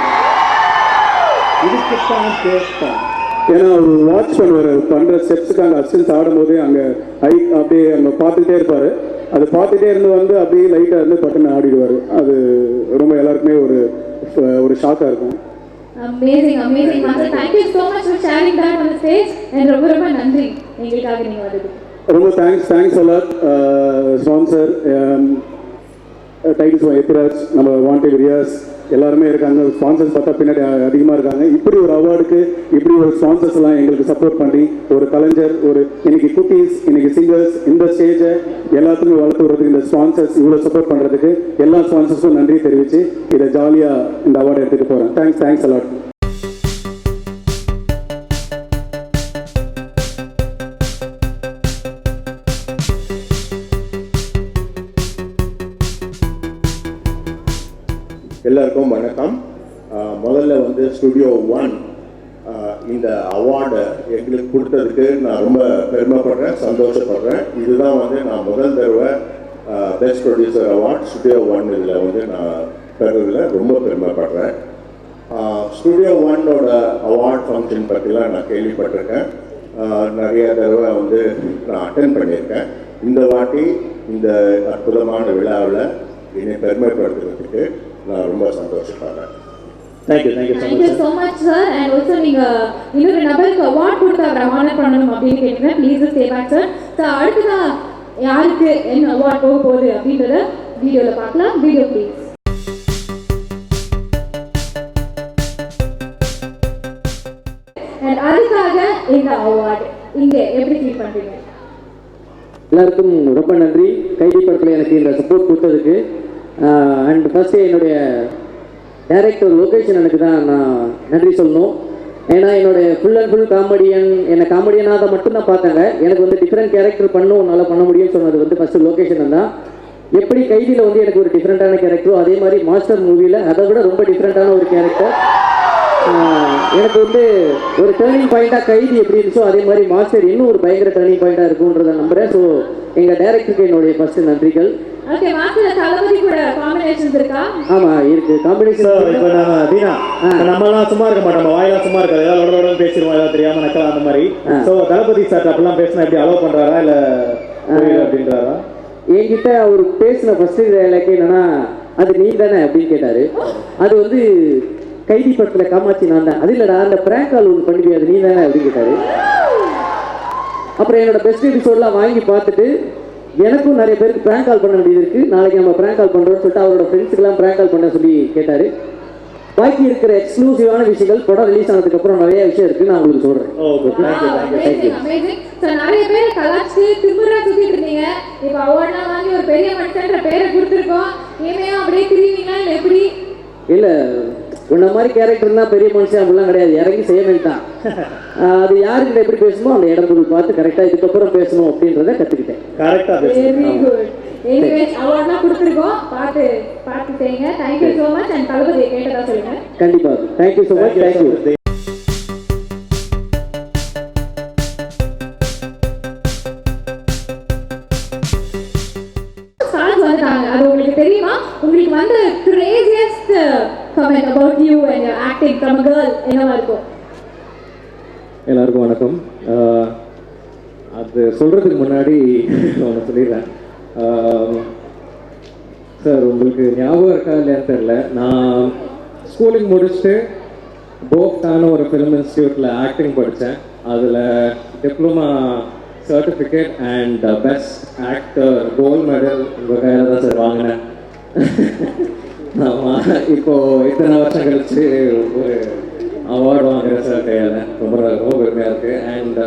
இதுக்குத்தான் கேட்பான். ஏன்னா அவர் வாட்ச் பண்ணுவார், பண்ணுற ஸ்டெப்ஸுக்கு அங்கே அசிஸ்டன்ஸ் ஆடும்போதே அங்கே அப்படியே அங்கே பார்த்துக்கிட்டே இருப்பார். அது பார்த்துட்டே இருந்து வந்து அப்படியே லைட்டாக இருந்து பட்டுன்னு ஆடிடுவார். அது ரொம்ப எல்லாருக்குமே ஒரு ஷாக்காக இருக்கும். Amazing master. Thank you so much for sharing that on the stage. And ரொம்ப நன்றி எங்களுக்காக நீங்க வந்தது. ரொம்ப thanks a lot sponsor titles Ethiraj, நம்ம வாண்டட் ரியாஸ் எல்லாருமே இருக்காங்க. ஸ்பான்சர்ஸ் பார்த்தா பின்னாடி அதிகமாக இருக்காங்க. இப்படி ஒரு அவார்டுக்கு இப்படி ஒரு ஸ்பான்சர்ஸ் எல்லாம் எங்களுக்கு சப்போர்ட் பண்ணி ஒரு கலைஞர், ஒரு இன்னைக்கு குட்டீஸ், இன்னைக்கு சிங்கர்ஸ், இந்த ஸ்டேஜை எல்லாத்துக்குமே வளர்த்து விடுறதுக்கு இந்த ஸ்பான்சர்ஸ் இவ்வளோ சப்போர்ட் பண்ணுறதுக்கு எல்லா ஸ்பான்சர்ஸும் நன்றி தெரிவித்து இதை ஜாலியாக இந்த அவார்டு எடுத்துகிட்டு போகிறேன். Thanks a lot. எல்லாருக்கும் வணக்கம். முதல்ல வந்து ஸ்டுடியோ 1 இந்த அவார்டை எங்களுக்கு கொடுத்ததுக்கு நான் ரொம்ப பெருமைப்படுறேன், சந்தோஷப்படுறேன். இதுதான் வந்து நான் முதல் தடவை பெஸ்ட் ப்ரொடியூசர் அவார்ட் ஸ்டுடியோ 1 இதில் வந்து நான் பெறதில் ரொம்ப பெருமைப்படுறேன். ஸ்டுடியோ 1ஓட அவார்ட் ஃபங்க்ஷன் பற்றிலாம் நான் கேள்விப்பட்டிருக்கேன். நிறைய தடவை வந்து நான் அட்டென்ட் பண்ணியிருக்கேன். இந்த வாட்டி இந்த அற்புதமான விழாவில் என்னை பெருமைப்படுத்துறதுக்கு நான் ரொம்ப சந்தோஷப்படுறேன். Thank you so much sir. And also நீங்கள் இன்னொரு நபருக்கு அவார்ட் கொடுத்து அவரை ஆனர் பண்ணணும் அப்படின்னு கேட்குறேன். Please stay back sir. Sir அடுத்ததான் யாருக்கு என்ன அவார்ட் போக போகுது அப்படின்றத வீடியோவில் பார்க்கலாம். Video please. அண்ட் அதுக்காக இந்த அவார்டு இங்கே எப்படி ஃபீல் பண்ணுறீங்க? எல்லாருக்கும் ரொம்ப நன்றி. கைதி படத்தில் எனக்கு இந்த சப்போர்ட் கொடுத்ததுக்கு. அண்ட் ஃபர்ஸ்ட்டு என்னுடைய டைரக்டர் லொகேஷன் எனக்கு தான் நான் நன்றி சொல்லணும். ஏன்னா என்னுடைய ஃபுல் அண்ட் ஃபுல் காமெடியன், என்னை காமெடியனாக தான் மட்டும்தான் பார்த்தாங்க. எனக்கு வந்து டிஃப்ரெண்ட் கேரக்டர் நல்லா பண்ண முடியும்னு சொன்னது வந்து ஃபஸ்ட்டு லொகேஷன் தான். எப்படி கைதியில் வந்து எனக்கு ஒரு டிஃப்ரெண்ட்டான கேரக்டரோ அதே மாதிரி மாஸ்டர் மூவியில் அதை விட ரொம்ப டிஃப்ரெண்ட்டான ஒரு கேரக்டர். எனக்கு வந்து ஒரு டேர்னிங் பாயிண்டாக கைதி எப்படி இருந்துச்சோ அதே மாதிரி மாஸ்டர் இன்னும் ஒரு பயங்கர டேர்னிங் பாயிண்டாக இருக்குன்றதை நம்புகிறேன். ஸோ எங்கள் டைரக்டருக்கு என்னுடைய ஃபஸ்ட்டு நன்றிகள். ஓகே, மாஸ்டர் தளபதி கூட காம்பினேஷன்ஸ் இருக்கா? ஆமா இருக்கு காம்பினேஷன். இப்போ நம்ம தீனா நம்மலாம் சும்மா இருக்க மாட்டோம், வாயெல்லாம் சும்மா இருக்காது, ஏதாவது பேசிடுவோம், ஏதாவது தெரியாம நக்கலாம் அந்த மாதிரி. ஸோ தளபதி சார் அப்படிலாம் பேசினா எப்படி அலோவ் பண்றாரா இல்ல அப்படின்றாரா? என்கிட்ட அவர் பேசின ஃபர்ஸ்ட் டைலாக் என்னன்னா, அது நீ தானே அப்படின்னு கேட்டாரு. அது வந்து கைதி படத்துல காமாட்சி நான் தான். அது இல்லடா அந்த பிராங்க் கால் ஒன்று பண்ணுவியா, அது நீ தானே அப்படின்னு கேட்டாரு. அப்புறம் என்னோட பெஸ்ட் எபிசோட்லாம் வாங்கி பார்த்துட்டு எனக்கும் நிறைய பேருக்கு பிராங்க் கால் பண்ண வேண்டியது இருக்குது, நாளைக்கு நம்ம பிராங்க் கால் பண்ணுறோம்னு சொல்லிட்டு அவரோட ஃப்ரெண்ட்ஸுக்கெல்லாம் பிராங்க் கால் பண்ண சொல்லி கேட்டார். பாக்கி இருக்கிற எக்ஸ்க்ளூசிவான விஷயங்கள் படம் ரிலீஸ் ஆனதுக்கப்புறம் நிறைய விஷயம் இருக்குது, நான் உங்களுக்கு சொல்கிறேன். நிறைய பேர் கலாச்சி திமுறா சுற்றிட்டு இருந்தீங்க. இப்போ அவார்ட்லாம் வாங்கி ஒரு பெரிய மனுஷன்ற பேரை கொடுத்துருக்கோம். இனிமையாக அப்படியே திரும்பிங்களா இல்லை எப்படி? இல்லை, உன்ன மாதிரி கேரக்டர் தான் பெரிய மனுஷன் அப்படிலாம் கிடையாது, இறங்கி செய்ய வேண்டாம். அது யாருக்கிட்ட எப்படி பேசணுமோ அந்த இடம் பொருள் பார்த்து கரெக்டாக இதுக்கப்புறம் பேசணும் அப்படின்றத கற்றுக்கிட்டேன். கரெக்டாக வெரி குட். எனிவேஸ் அவார்ட்லாம் கொடுத்துருக்கோம், பார்த்து செய்யுங்க. Thank you so much. அண்ட் தளபதி கேட்டதா சொல்லுங்க. கண்டிப்பாக தேங்க்யூ ஸோ மச். தேங்க்யூ. அது உங்களுக்கு தெரியுமா? உங்களுக்கு வந்து craziest comment about you and your acting from a girl என்னவா இருக்கும்? எல்லாருக்கும் வணக்கம். அது சொல்கிறதுக்கு முன்னாடி ஒன்று சொல்லிடுறேன். சார் உங்களுக்கு ஞாபகம் இருக்கா இல்லையான்னு தெரில, நான் ஸ்கூலிங் முடிச்சுட்டு போக்டான ஒரு ஃபிலிம் இன்ஸ்டியூட்டில் ஆக்டிங் படித்தேன். அதில் diploma certificate and best actor gold medal உங்கள் கையில் தான் சார் வாங்கினேன். ஆமாம், இப்போது இத்தனை வருஷம் கழிச்சு ஒரு அவார்டு வாங்குகிறேன் சார் கையில். ரொம்ப பெருமையாக இருக்குது. அண்ட்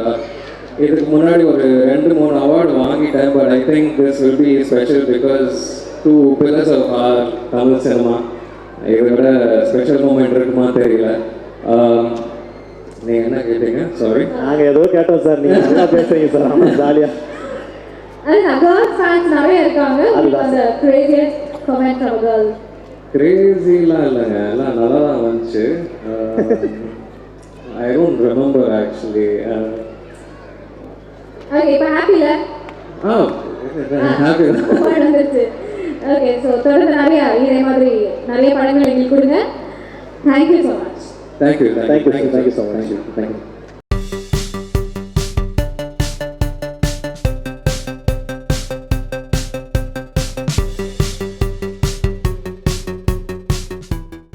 இதுக்கு முன்னாடி ஒரு 2-3 அவார்டு வாங்கிட்டேன். But I think this will be special because 2 pillars of our Tamil cinema. இதை விட ஸ்பெஷல் மூமெண்ட் இருக்குமா தெரியல. நீங்கள் என்ன கேட்டீங்க? சாரி, நாங்கள் ஏதோ கேட்டோம் சார், நீங்கள் நல்லா பேசுறீங்க சார். ஆமாம், ஜாலியாக. கேர்ள்ஸ் ஃபேன்ஸ் நிறைய இருக்காங்க. அந்த கிரேசியஸ்ட் கமெண்ட் ஃப்ரம் கேர்ள். கிரேசிலாம் இல்லைங்க, எல்லாம் நல்லா தான் வந்துச்சு. I don't remember actually. Okay, இப்போ ஹாப்பில? ஹாப்பி வந்துருச்சு. ஓகே, ஸோ தொடர்ந்து நிறைய இதே மாதிரி நிறைய படங்கள் எங்களுக்கு கொடுங்க. Thank you so much. Thank you so much. Thank you.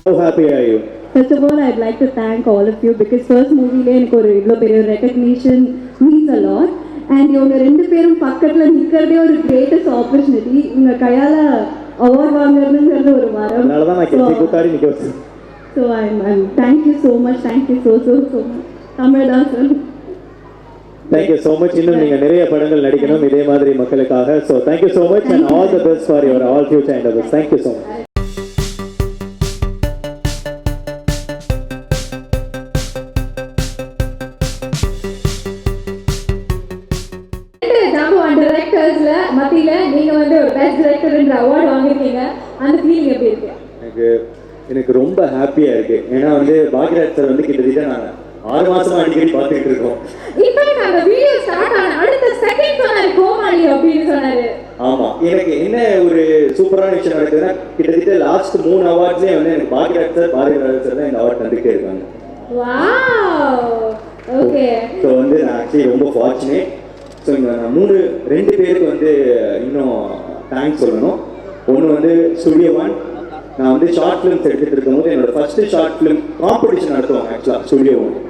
How happy are you? First of all, I'd like to thank all of you because first movie le enakku oru ivlo periya recognition means a lot. And இவங்க 2 பேரும் பக்கத்தில் நிற்கிறதே ஒரு greatest opportunity. உங்கள் கையால் award வாங்குறதுங்கிறது ஒரு வரம். அதனால தான் நான் கெஞ்சி கூத்தாடி நிற்க வச்சேன். So thank you so much. Thank you so much. Tamil தான் சார். Thank you so much. இன்னும் நீங்கள் நிறைய படங்கள் நடிக்கணும் இதே மாதிரி மக்களுக்காக. So thank you so much and all the best for your all future enterprise. Thank you so much. டைரக்டர்ஸ்ல மத்தியில நீங்க வந்து ஒரு பெஸ்ட் டைரக்டர்ன்ற அவார்ட் வாங்கிருக்கீங்க. அந்த ஃபீலிங் எப்படி இருக்கு? எனக்கு ரொம்ப ஹாப்பியாக இருக்குது. ஏன்னா வந்து பாக்யராஜ் சார் வந்து கிட்டத்தட்ட நான் 6 மாசமா அடிக்கடி பார்த்துக்கிட்டு இருக்கோம். இன்ஃபேக்ட் அந்த வீடியோ ஸ்டார்ட் ஆன அடுத்த செகண்ட் சொன்னாரு கோமாளி அப்படின்னு சொன்னாரு. ஆமா, எனக்கு என்ன ஒரு சூப்பரான விஷயம் நடக்குதுன்னா கிட்டத்தட்ட லாஸ்ட் 3 அவார்ட்ஸ்லேயே வந்து எனக்கு பாக்யராஜ் சார் தான் இந்த அவார்ட் தந்துட்டே இருக்காங்க. Wow, okay. ஸோ வந்து நான் ஆக்சுவலி ரொம்ப ஃபார்ச்சுனேட். ஸோ இங்கே நான் 2 பேருக்கு வந்து இன்னும் தேங்க்ஸ் சொல்லணும். ஒன்று வந்து ஸ்டுடியோ 1. நான் வந்து ஷார்ட் ஃபிலிம்ஸ் எடுத்துகிட்டு இருக்கும்போது என்னோட ஃபஸ்ட்டு ஷார்ட் ஃபிலிம் காம்படிஷன் நடத்துவாங்க ஆக்சுவலாக ஸ்டுடியோ 1.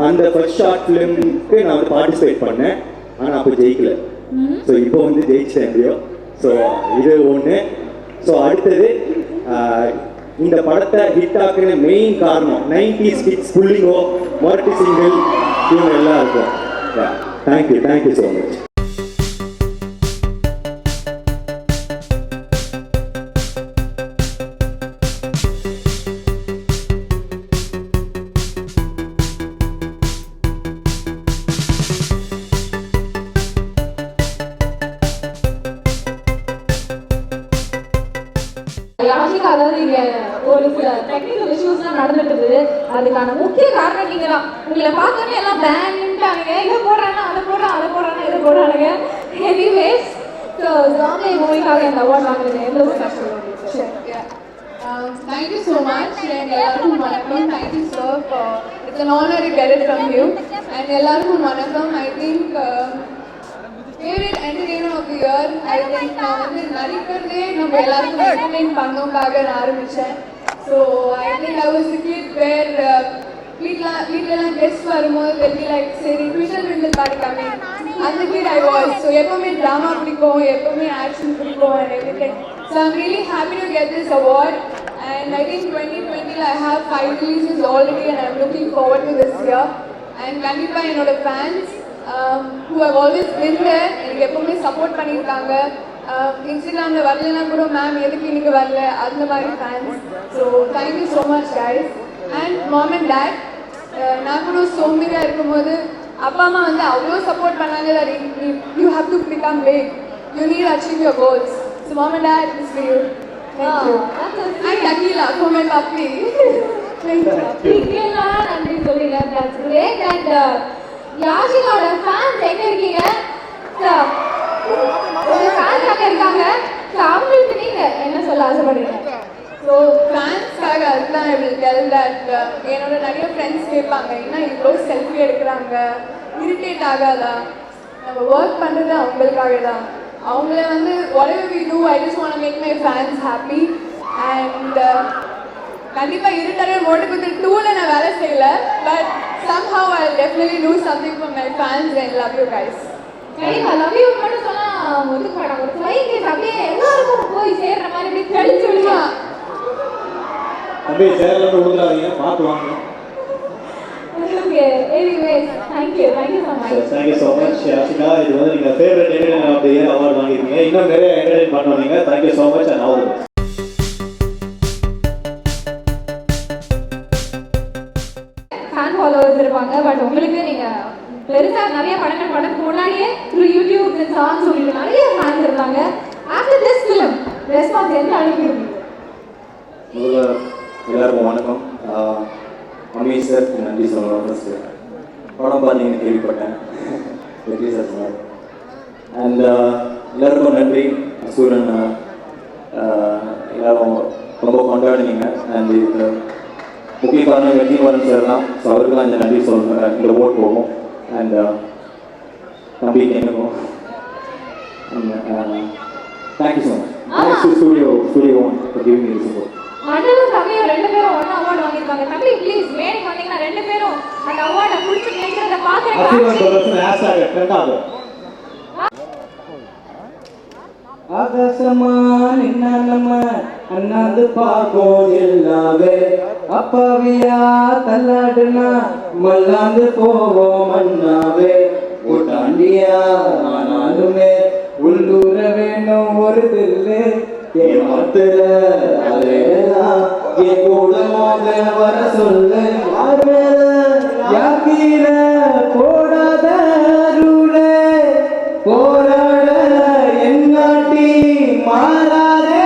அந்த ஃபர்ஸ்ட் ஷார்ட் ஃபிலிம்க்கு நான் வந்து பார்ட்டிசிபேட் பண்ணேன். ஆனால் அப்போ ஜெயிக்கல. ஸோ இப்போ வந்து ஜெயிச்சிட்டேன் எப்படியோ. ஸோ இது ஒன்று. ஸோ அடுத்தது இந்த படத்தை ஹிட் ஆக்குற மெயின் காரணம் 90s கிட்ஸ் புல்லிங்கோ மர்டி சிங்கிள் இவங்க எல்லாம் இருக்கும். Thank you so much. யாஷிகா, அதாவது இங்க ஒரு சில டெக்னிக்கல் இஷ்யூஸ்லாம் நடந்துட்டு அதுக்கான முக்கிய காரணம் நீங்க தான். உங்களை பார்த்தோன்னே எல்லாம் பேன்ட்டானுங்க, இதை போடுறானா அதை போடுறானா இதை போடுறானுங்க. எனிவேஸ், ஸோ ஜாம்பி மூவிக்காக இந்த அவார்ட் வாங்குறது எந்த ஒரு கஷ்டம்? Thank you so much. And எல்லாருக்கும் வணக்கம். Thank you sir. It's an honor to get it from you. And எல்லாருக்கும் வணக்கம். I think favorite entertainer of the year. I think நான் வந்து நடிக்கிறதே நம்ம எல்லாருக்கும் என்டர்டெயின் பண்ணோம்காக நான் ஆரம்பிச்சேன். So I think I was the kid where வீட்டிலலாம் கெஸ்ட் வரும்போது வெளி லைக் சரி ட்விட்டர் விண்டில் பாடிக்காமே அந்த kid I was. So எப்பவுமே ட்ராமா பிடிக்கும், எப்பவுமே ஆக்ஷன் பிடிக்கும் and everything. So I'm really happy to get this award. And I think 2020 I have 5 releases already and I'm looking forward to this year. And கண்டிப்பா என்னோட fans who have always been there எனக்கு எப்பவுமே support பண்ணியிருக்காங்க. இன்ஸ்டாகிராமில் வரலன்னா கூட ma'am எதுக்கு இன்னைக்கு வரல அந்த மாதிரி fans. So thank you so much guys. And mom and dad, நான் கூட சோம்பேறியாக இருக்கும்போது அப்பா அம்மா வந்து அவ்வளோ சப்போர்ட் பண்ணாங்க. You have to become big, you need achieve your goals. So mom and dad is for you. And Akila for my puppy. நன்றி சொல்லுங்க. That's great. அண்ட் யாஷிகாவோட ஃபேன்ஸ் எங்க இருக்கீங்க? ஒரு ஃபேன்ஸ் அங்க இருக்காங்க. அவங்களுக்கு நீங்க என்ன சொல்ல ஆசைப்படுறீங்க? ஸோ ஃபேன்ஸ்க்காக அதுதான் ஐ வில் டெல் தட் என்னோட நிறைய ஃப்ரெண்ட்ஸ் கேட்பாங்க ஏன்னா இவ்வளோ செல்ஃபி எடுக்கிறாங்க, இரிட்டேட் ஆகாதா? நம்ம ஒர்க் பண்ணுறது அவங்களுக்காக தான். அவங்கள வந்து whatever we do, I just want to make my fans happy. And கண்டிப்பாக இருட்டாக மோட்டுக்கு 2ல நான் வேலை செய்யல, but somehow I'll definitely do something for my fans and love you guys. கண்டிப்பா லவ் யூ மட்டும் சொன்னா ஒதுக்க மாட்டாங்க. ஒரு ஃப்ளைங் கேஸ் அப்படியே எல்லாருக்கும் போய் சேர்ற மாதிரி அப்படியே தெளிச்சு விடுமா. அப்படியே சேர்ல விழுந்துறாதீங்க, பார்த்து வாங்க. Okay, anyways thank you so much. Thank you so much Yashika. இது வந்து நீங்க favourite entertainer of the year award வாங்கிருக்கீங்க. இன்னும் நிறைய என்டர்டெயின் பண்ணுவீங்க. Thank you so much and all the best. Fan followers இருப்பாங்க, பட் உங்களுக்கு நீங்க பெருசா நிறைய படங்கள் படத்துக்கு முன்னாடியே யூடியூப் சாங்ஸ் உங்களுக்கு நிறைய ஃபேன்ஸ் இருந்தாங்க. ஆஃப்டர் திஸ் ஃபிலிம் ரெஸ்பான்ஸ் எந்த அளவுக்கு இருக்கு? முதல்ல எல்லாருக்கும் வணக்கம். அம்மி சார் நன்றி சொல்லணும். ஃபஸ்ட்டு படம் பார்த்தீங்கன்னு கேள்விப்பட்டேன், வெற்றி சார் சொன்னார். அண்ட் எல்லாருக்கும் நன்றி. சூரன் எல்லாரும் ரொம்ப கொண்டாடினீங்க. அண்ட் இதுக்கு முக்கிய காரணம் வெற்றிமாறன் சார் தான். ஸோ அவருக்குலாம் இந்த நன்றி சொல்லணும். இந்த ஓட் போகும் அண்ட் நம்பிக்கை எனக்கும். Thank you so much. Thanks to studio 1 for giving me this support. அண்ணனும் தம்பியும் 2 பேரும் ஒண்ணா அவார்ட் வாங்கிருக்காங்க. தம்பி ப்ளீஸ் மேடைக்கு வந்தீங்கன்னா 2 பேரும் அந்த அவார்டை புடிச்சு நிக்கிறத பாக்குறேன். ஆகாசமா நின்னா நம்ம அண்ணாந்து பார்க்கும் எல்லாவே அப்பாவியா தள்ளாடுனா மல்லாந்து போவோம் அண்ணாவே கூட்டாண்டியா ஆனாலுமே உள்ளூர வேணும் ஒரு தில்லு ஏமாத்துற அதேதான் என் கூட மோத வர சொல்லு யார் மேல யாக்கீர போடாத ரூலே போராட என்னாட்டி மாறாதே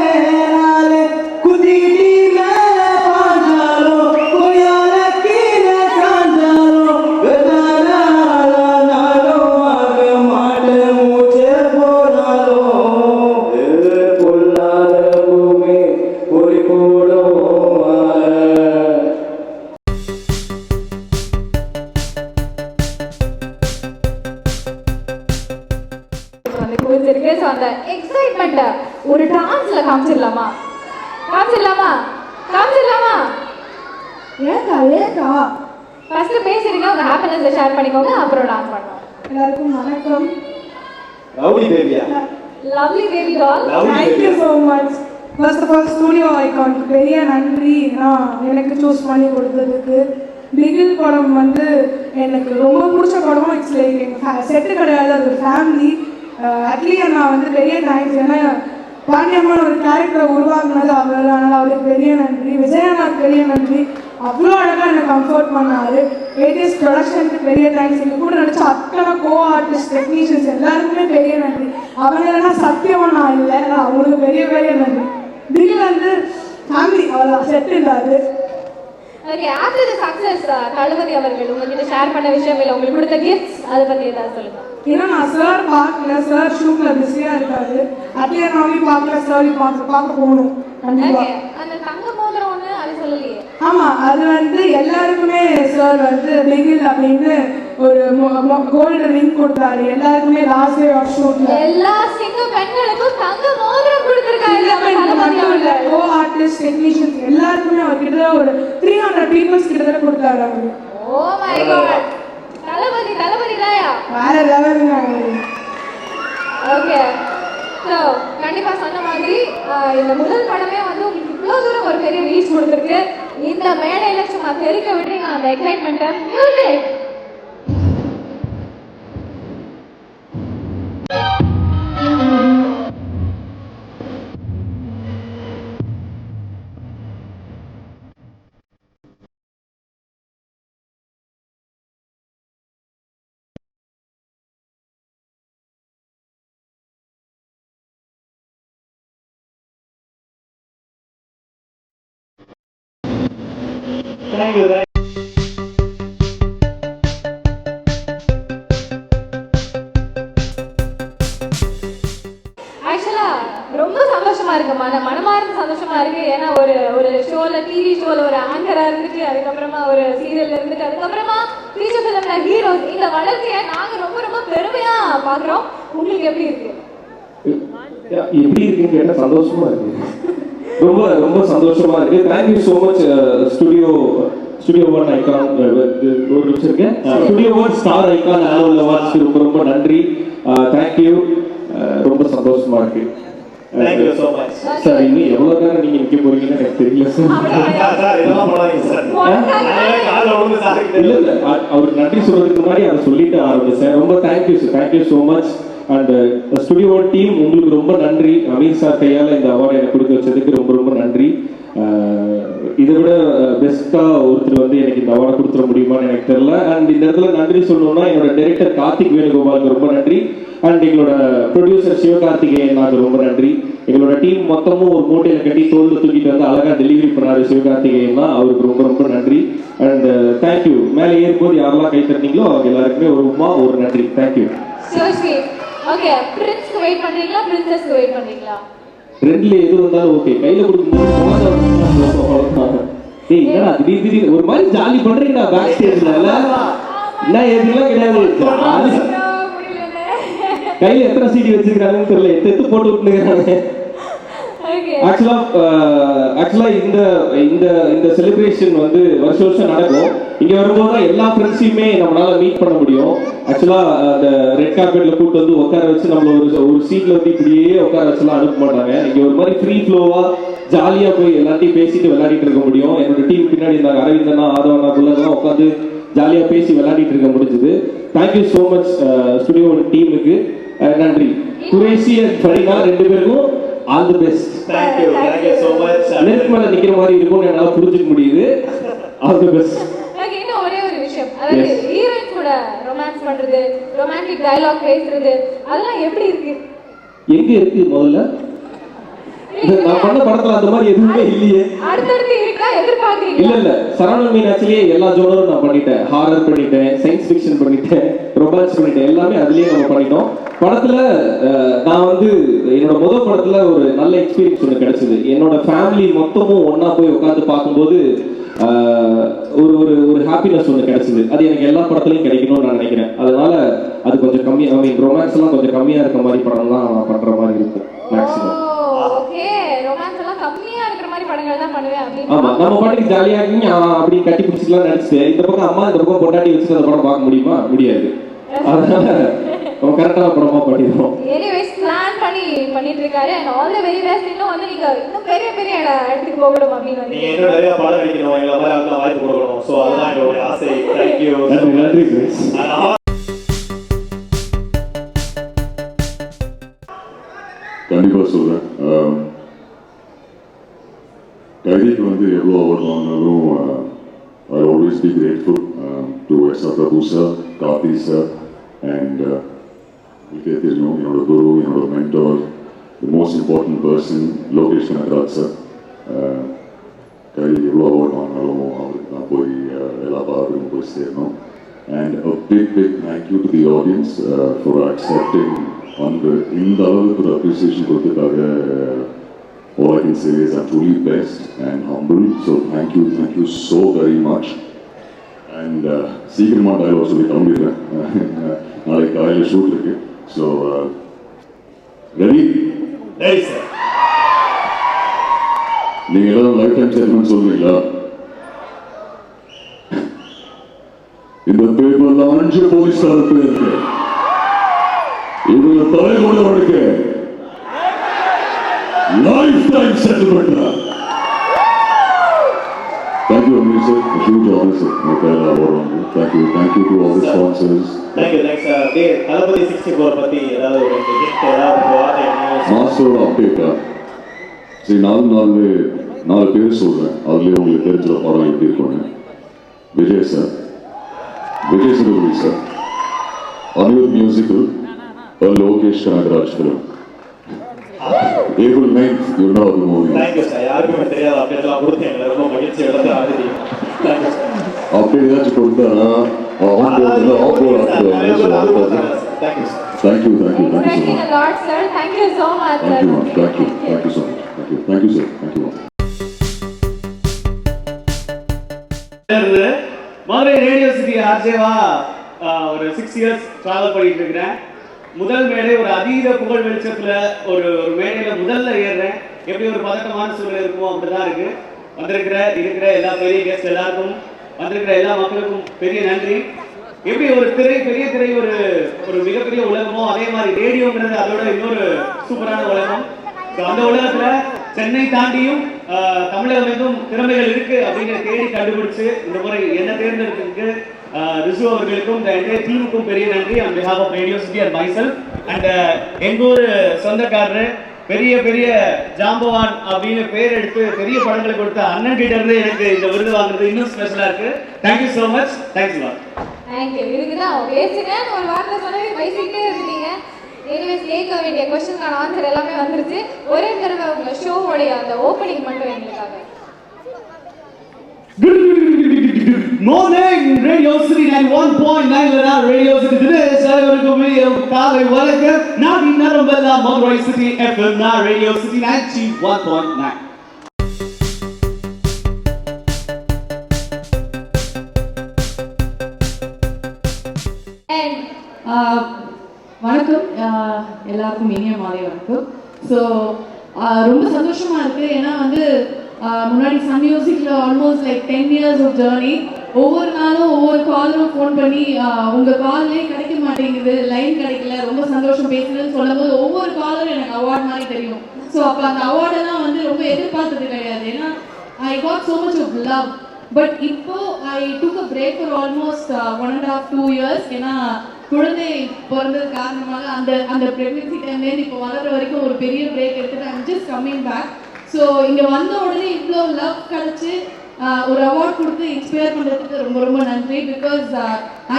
நாளே குதிட்டீல பாஞ்சாலும் கொய்யால கீழே சாஞ்சா ஏக்கா ஃபர்ஸ்ட் பேசுறீங்க, உங்க ஹாப்பினஸ் ஷேர் பண்ணிக்கோங்க, அப்புறம் டான்ஸ் பண்ணுவோம். எல்லாருக்கும் வணக்கம். Rowdy baby? Lovely baby doll. Thank you so much. First of all studio ஐகானுக்கு பெரிய நன்றி. நான் எனக்கு சூஸ் பண்ணி கொடுத்ததுக்கு. பிகில் படம் வந்து எனக்கு ரொம்ப பிடிச்ச படம். இட்ஸ் லைக் எங்கள் செட்டு கிடையாது, அது ஒரு ஃபேமிலி. அட்லீஸ்ட் நான் வந்து பெரிய தேங்க்ஸ். ஏன்னா பாண்டியம்மான ஒரு கேரக்டரை உருவாக்குனது அவர். அதனால் அவருக்கு பெரிய நன்றி. விஜயண்ணாக்கு பெரிய நன்றி. அவ்வளோ அழகாக என்னை கம்ஃபர்ட் பண்ணார். ஏடிஎஸ் ப்ரொடக்ஷனுக்கு பெரிய தேங்க்ஸ். எங்கள் கூட நடிச்ச அத்தனை கோ ஆர்டிஸ்ட் டெக்னீஷியன்ஸ் எல்லாருக்குமே பெரிய நன்றி. அவங்க இல்லைன்னா சத்தியமாக நான் இல்லை. அவங்களுக்கு பெரிய பெரிய நன்றி. பிகில் வந்து ஃபேமிலி, அவ்வளோ செட் இல்லாது. ஓகே, ஆஃப்டர் தி சக்ஸஸ் தளபதி அவர்கள் உங்ககிட்ட ஷேர் பண்ண விஷயம் இல்லை, உங்களுக்கு கொடுத்த கிஃப்ட்ஸ் அதை பற்றி ஏதாவது சொல்லுங்க. ஏன்னா நான் சார் பார்க்கல, சார் ஷூட்டில் பிஸியாக இருக்காது. அட்லீஸ்ட் நாளையும் பார்க்கல, சார் பார்க்க போகணும் கண்டிப்பாக. அந்த தங்க மோதிரம் ஒன்று அது சொல்லலையே. ஆமாம், அது வந்து எல்லாருக்குமே சார் வந்து பிகில் அப்படின்னு ஒரு கோல்டு ரிங் கொடுத்தாரு எல்லாருக்குமே லாஸ்ட் டே ஆஃப் ஷூட்டில். எல்லா சிங்க பெண்களுக்கும் தங்க மோதிரம் கொடுத்துருக்காங்க. மட்டும் இல்லை, கோ ஆர்டிஸ்ட் டெக்னீஷியன்ஸ் எல்லாருக்குமே அவர் கிட்டத்தட்ட ஒரு 300 பீப்புள்ஸ் கிட்டத்தட்ட கொடுத்தாரு அவரு. ஓ மை காட், தளபதி தாயா வேற லெவலுங்க. ஓகே, ஸோ கண்டிப்பாக சொன்ன மாதிரி இந்த முதல் படமே வந்து உங்களுக்கு இவ்வளோ தூரம் ஒரு பெரிய ரீச் கொடுத்துருக்கு. இந்த மேடையில் சும்மா தெரிக்க விடுறீங்க அந்த எக்ஸைட்மெண்ட்டை. மியூசிக். Thank you. ரொம்ப சந்தோஷமா இருக்கு, மனமார்ந்த சந்தோஷமா இருக்கு. ஏன்னா ஒரு ஷோல, டிவி ஷோல ஒரு ஆங்கரா இருந்துட்டு, அதுக்கப்புறமா ஒரு சீரியல்ல இருந்துட்டு, அதுக்கப்புறமா ஃபீச்சர் ஃபிலிம்ல ஹீரோஸ், இந்த வளர்ச்சியை நாங்க ரொம்ப ரொம்ப பெருமையா பாக்குறோம். உங்களுக்கு எப்படி இருக்கு? எப்படி இருக்குன்னு கேட்டா சந்தோஷமா இருக்கு, ரொம்ப ரொம்ப சந்தோஷமா இருக்கு. Thank you so much studio one icon, ஒரு வச்சிருக்கேன் studio one star icon annual அவார்ட்ஸ்க்கு ரொம்ப ரொம்ப நன்றி. தேங்க்யூ, ரொம்ப சந்தோஷமா இருக்கு. Thank you so much sir. இன்னும் எவ்வளோ நேரம் நீங்கள் நிற்க போறீங்கன்னு எனக்கு தெரியல சார். இதெல்லாம் போடாதீங்க சார். இல்லை இல்லை, அவருக்கு நன்றி சொல்றதுக்கு முன்னாடி அதை சொல்லிட்டு ஆரம்பிச்சேன். ரொம்ப thank you sir, thank you so much. And studio team உங்களுக்கு ரொம்ப நன்றி. அமீர் சார் கையால் இந்த அவார்டை எனக்கு கொடுக்க வச்சதுக்கு ரொம்ப ரொம்ப நன்றி. இதை விட பெஸ்ட்டாக ஒருத்தர் வந்து எனக்கு இந்த அவார்டை கொடுத்துட முடியுமான்னு எனக்கு தெரியல. அண்ட் இந்த இடத்துல நன்றி சொல்லணும்னா என்னோட டைரக்டர் கார்த்திக் வேணுகோபாலுக்கு ரொம்ப நன்றி. அண்ட் எங்களோட ப்ரொடியூசர் சிவகார்த்திகேயனுக்கு ரொம்ப நன்றி. எங்களோட டீம் மொத்தமும் ஒரு மூட்டையில் கட்டி தோல்ல தூக்கிட்டு வந்து அழகாக டெலிவரி பண்ணாரு சிவகார்த்திகேயன் தான், அவருக்கு ரொம்ப ரொம்ப நன்றி. And thank you. மேலே ஏறும்போது யாரெல்லாம் கை தட்டினீங்களோ அவங்க எல்லாருக்குமே ஒரு நன்றி. தேங்க்யூ. ஓகே, பிரின்ஸ்க்கு வெயிட் பண்றீங்களா, பிரின்சஸ்க்கு வெயிட் பண்றீங்களா? ரெண்டுல எது வந்தாலும் ஓகே. கையில கொடுக்கும்போது என்னடா திடீர் ஒரு மாதிரி ஜாலி பண்றீங்கடா பேக் ஸ்டேஜ்ல. என்ன எதுலாம் கிடையாது, கையில எத்தனை சீடி வச்சிருக்காங்கன்னு தெரியல, எடுத்து போட்டு விட்டுருக்காங்க. ஆக்சுவலா இந்த செலிப்ரேஷன் வந்து வருஷம் நடக்கும். இங்க வரும்போது எல்லா ஃப்ரெண்ட்ஸையுமே நம்மளால மீட் பண்ண முடியும். ஆக்சுவலா அந்த ரெட் கார்பெட்ல கூட்டு வந்து உட்கார வச்சு நம்மள ஒரு சீட்ல வந்து இப்படியே உட்கார வச்சுலாம் அனுப்ப மாட்டாங்க. இங்க ஒரு மாதிரி ஃப்ரீ ஃப்ளோவா ஜாலியா போய் எல்லாத்தையும் பேசிட்டு விளையாடிட்டு இருக்க முடியும். என்னோட டீம் பின்னாடி இருந்தாங்க, அரவிந்தனா ஆதவனா குள்ளெல்லாம் உட்காந்து ஜாலியா பேசி விளையாடிட்டு இருக்க முடிஞ்சது. தேங்க்யூ ஸோ மச் ஸ்டுடியோ டீமுக்கு நன்றி. குரேஷி அண்ட் ஃபரினா ரெண்டு பேருக்கும் all the best. Thank you so much. நெருப்பு மேல நிக்கிற மாதிரி இருக்கும்னு என்னால புரிஞ்சுக்க முடியுது. All the best. இன்னும் ஒரே ஒரு விஷயம், அதாவது ஹீரோயின் கூட ரொமான்ஸ் பண்றது, ரொமான்டிக் டயலாக் பேசுறது, அதெல்லாம் எப்படி இருக்கு? எங்க இருக்கு முதல்ல? நான் பண்ண படத்துல அந்த மாதிரி எதுவுமே இல்லையே. அடுத்தடுத்து இருக்கா எதிர்பார்க்கறீங்க? இல்ல சரவணன் மீனாட்சிலேயே எல்லா ஜோனரும் நான் பண்ணிட்டேன். ஹாரர் பண்ணிட்டேன், சயின்ஸ் ஃபிக்ஷன் பண்ணிட்டேன், ரொமான்ஸ் பண்ணிட்டேன், எல்லாமே அதுலயே நம்ம பண்ணிட்டோம். படத்துல நான் வந்து என்னோட முதல் படத்துல ஒரு நல்ல எக்ஸ்பீரியன்ஸ் ஒன்று கிடைச்சது. என்னோட ஃபேமிலி மொத்தமும் ஒன்னா போய் உட்காந்து பார்க்கும்போது ஒரு ஹாப்பினஸ் ஒன்று கிடைச்சது. அது எனக்கு எல்லா படத்துலையும் கிடைக்கணும்னு நான் நினைக்கிறேன். அதனால அது கொஞ்சம் கம்மி, ரொமான்ஸ் எல்லாம் கொஞ்சம் கம்மியா இருக்க மாதிரி படம் தான் நான் பண்ற மாதிரி இருக்கும் மேக்ஸிமம். ஓகே, ரொமான்ஸ் எல்லாம் கம்மியா இருக்கிற மாதிரி படங்கள் தான் பண்ணுவேன் அப்படின்னு. ஆமா நம்ம பாட்டுக்கு ஜாலியா இருக்கீங்க அப்படி கட்டி பிடிச்சிக்கலாம் நினைச்சிட்டு இந்த பக்கம் அம்மா இந்த பக்கம் பொண்டாட்டி வச்சுட்டு அந்த படம் பார்க்க முடியுமா? முடியாது. அதனால நம்ம கரெக்டான படமா பண்ணிடுவோம். எனிவேஸ் பிளான் பண்ணிட்டு இருக்காரு and all the very best. இன்னும் வந்து நீங்க இன்னும் பெரிய பெரிய இடத்துக்கு போகணும் அப்படின்னு வந்து நீங்க இன்னும் நிறைய படம் நடிக்கணும், எங்களை மாதிரி ஆளுங்க வாய்ப்பு கொடுக்கணும். ஸோ அதுதான் எங்களுடைய ஆசை. தேங்க்யூ. நன்றி கிரேஸ். கண்டிப்பாக சொல்கிறேன். கைதிக்கு வந்து எவ்வளோ அவார்ட் வாங்கினாலும் I always be grateful to S R Prabhu sir, Karthi sir and உங்களுக்கே தெரியும் என்னோட குரு, என்னோட mentor, the most important person Lokesh Kanagaraj sir. Kaithi எவ்வளோ அவார்ட் வாங்கினாலும் அவருக்கு தான் போய் எல்லா பாராட்டுக்கும் போய் சேரணும். And a big thank you to the audience for accepting அந்த இந்த அளவுக்கு ஒரு அப்ரிசியேஷன் கொடுத்ததுக்காக all I can say is I'm truly blessed and humble. So thank you so very much. And சீக்கிரமாக டயலாக் சொல்லி கிளம்பிடுறேன். நாளைக்கு காலையில் ஷூட் இருக்கு. So ready sir. நீங்கள் எல்லாரும் லைஃப் டைம் ஸ்டேட்மெண்ட் சொல்லுவீங்களா? இந்த பேப்பர்ல 5 போலீஸ்காரர் பேர் இருக்கு. இவங்க தலை கொண்டவனுக்கு lifetime settlement. Thank you, Amir sir. A huge honor, sir. Thank you to all the sponsors. Thank you. தளபதி 64 பத்தி ஏதாவது ஒரு கிஃப்ட் ஏதாவது வார்த்தை மாஸ்டரோட அப்டேட்டா? சரி, 4 பேர் சொல்றேன். அதுலேயே உங்களுக்கு தெரிஞ்ச படம் எப்படி இருக்கும்னு. Vijay sir, Vijay Sethupathi sir, Anirudh musical, Lokesh Kanagaraj film. April 9th, you know the movie. Thank you, sir. யாருக்குமே தெரியாத அப்டேட்லாம் கொடுத்து எங்களை ரொம்ப மகிழ்ச்சி எடுத்து ஆகுது. Thank you, sir. அப்டேட் ஏதாச்சும் கொடுத்தா Thank you, sir. Thank you so much. Thank you so much. Thank you so much. Thank you, sir. Thank you. Madurai radio city ஆர்ஜேவா ஒரு 6 இயர்ஸ் டிராவல் பண்ணிட்டு இருக்கிறேன். முதல் மேடை ஒரு அதீத புகழ் வெளிச்சத்துல ஒரு மேடையில முதல்ல ஏறுறேன். எப்படி ஒரு பதட்டமான சூழ்நிலை இருக்குமோ அப்படிதான் இருக்கு. இருக்கிற எல்லா பெரிய கெஸ்ட் எல்லாருக்கும், வந்திருக்கிற எல்லா மக்களுக்கும் பெரிய நன்றி. எப்படி ஒரு பெரிய திரை ஒரு மிகப்பெரிய உலகமோ அதே மாதிரி ரேடியோங்கிறது அதோட இன்னொரு சூப்பரான உலகம். அந்த உலகத்துல சென்னை தாண்டியும் தமிழகம் எங்கும் திறமைகள் இருக்கு அப்படிங்கிற தேடி கண்டுபிடிச்சு இந்த முறை என்ன தேர்ந்தெடுத்ததுக்கு ரிசு அவர்களுக்கும் இந்த என்டையர் டீமுக்கும் பெரிய நன்றி. on behalf of Radio City and myself and எங்க ஊர் சொந்தக்காரரு பெரிய ஜாம்பவான் அப்படின்னு பேர் எடுத்து பெரிய படங்களை கொடுத்த அண்ணன் கிட்ட இருந்து எனக்கு இந்த விருது வாங்குறது இன்னும் ஸ்பெஷலா இருக்கு. Thank you so much. Thanks lot. Thank you. இதுக்குதான் பேசுங்க ஒரு வார்த்தை சொன்னவே பேசிக்கிட்டே இருக்கீங்க. எனிவேஸ் கேட்க வேண்டிய क्वेश्चनக்கான ஆன்சர் எல்லாமே வந்துருச்சு. ஒரே தடவை உங்க ஷோவோட அந்த ஓபனிங் மட்டும் எங்களுக்காக. Morning, Radio City 91.9 Radio City today. Everyone video காலை வணக்கம். நான் நரம்பெல்லா Madurai city FM Radio City 91.9. வணக்கம் எல்லாருக்கும் இனிய மாலை வணக்கம். ஸோ ரொம்ப சந்தோஷமா இருக்கு. ஏன்னா வந்து முன்னாடி சன் மியூசிக்ல almost like 10 years of journey. ஒவ்வொரு நாளும் ஒவ்வொரு காலரும் ஃபோன் பண்ணி உங்கள் கால்லே கிடைக்க மாட்டேங்குது, லைன் கிடைக்கல, ரொம்ப சந்தோஷம் பேசுறதுன்னு சொல்லும் போது ஒவ்வொரு காலரும் எனக்கு அவார்ட் மாதிரி தெரியும். ஸோ அப்போ அந்த அவார்டெல்லாம் வந்து ரொம்ப எதிர்பார்த்தது கிடையாது. ஏன்னா I got so much of love. But இப்போ I took a break for almost 1.5-2 years. ஏன்னா குழந்தை பிறந்தது காரணமாக அந்த ப்ரெக்னன்சி டைம்லேருந்து இப்போ வளர்ற வரைக்கும் ஒரு பெரிய பிரேக் எடுத்துட்டு I'm just coming back. So இங்கே வந்த உடனே இவ்வளோ லவ் கிடச்சி ஒரு அவார்ட் கொடுத்து இன்ஸ்பயர் பண்ணுறதுக்கு ரொம்ப நன்றி. Because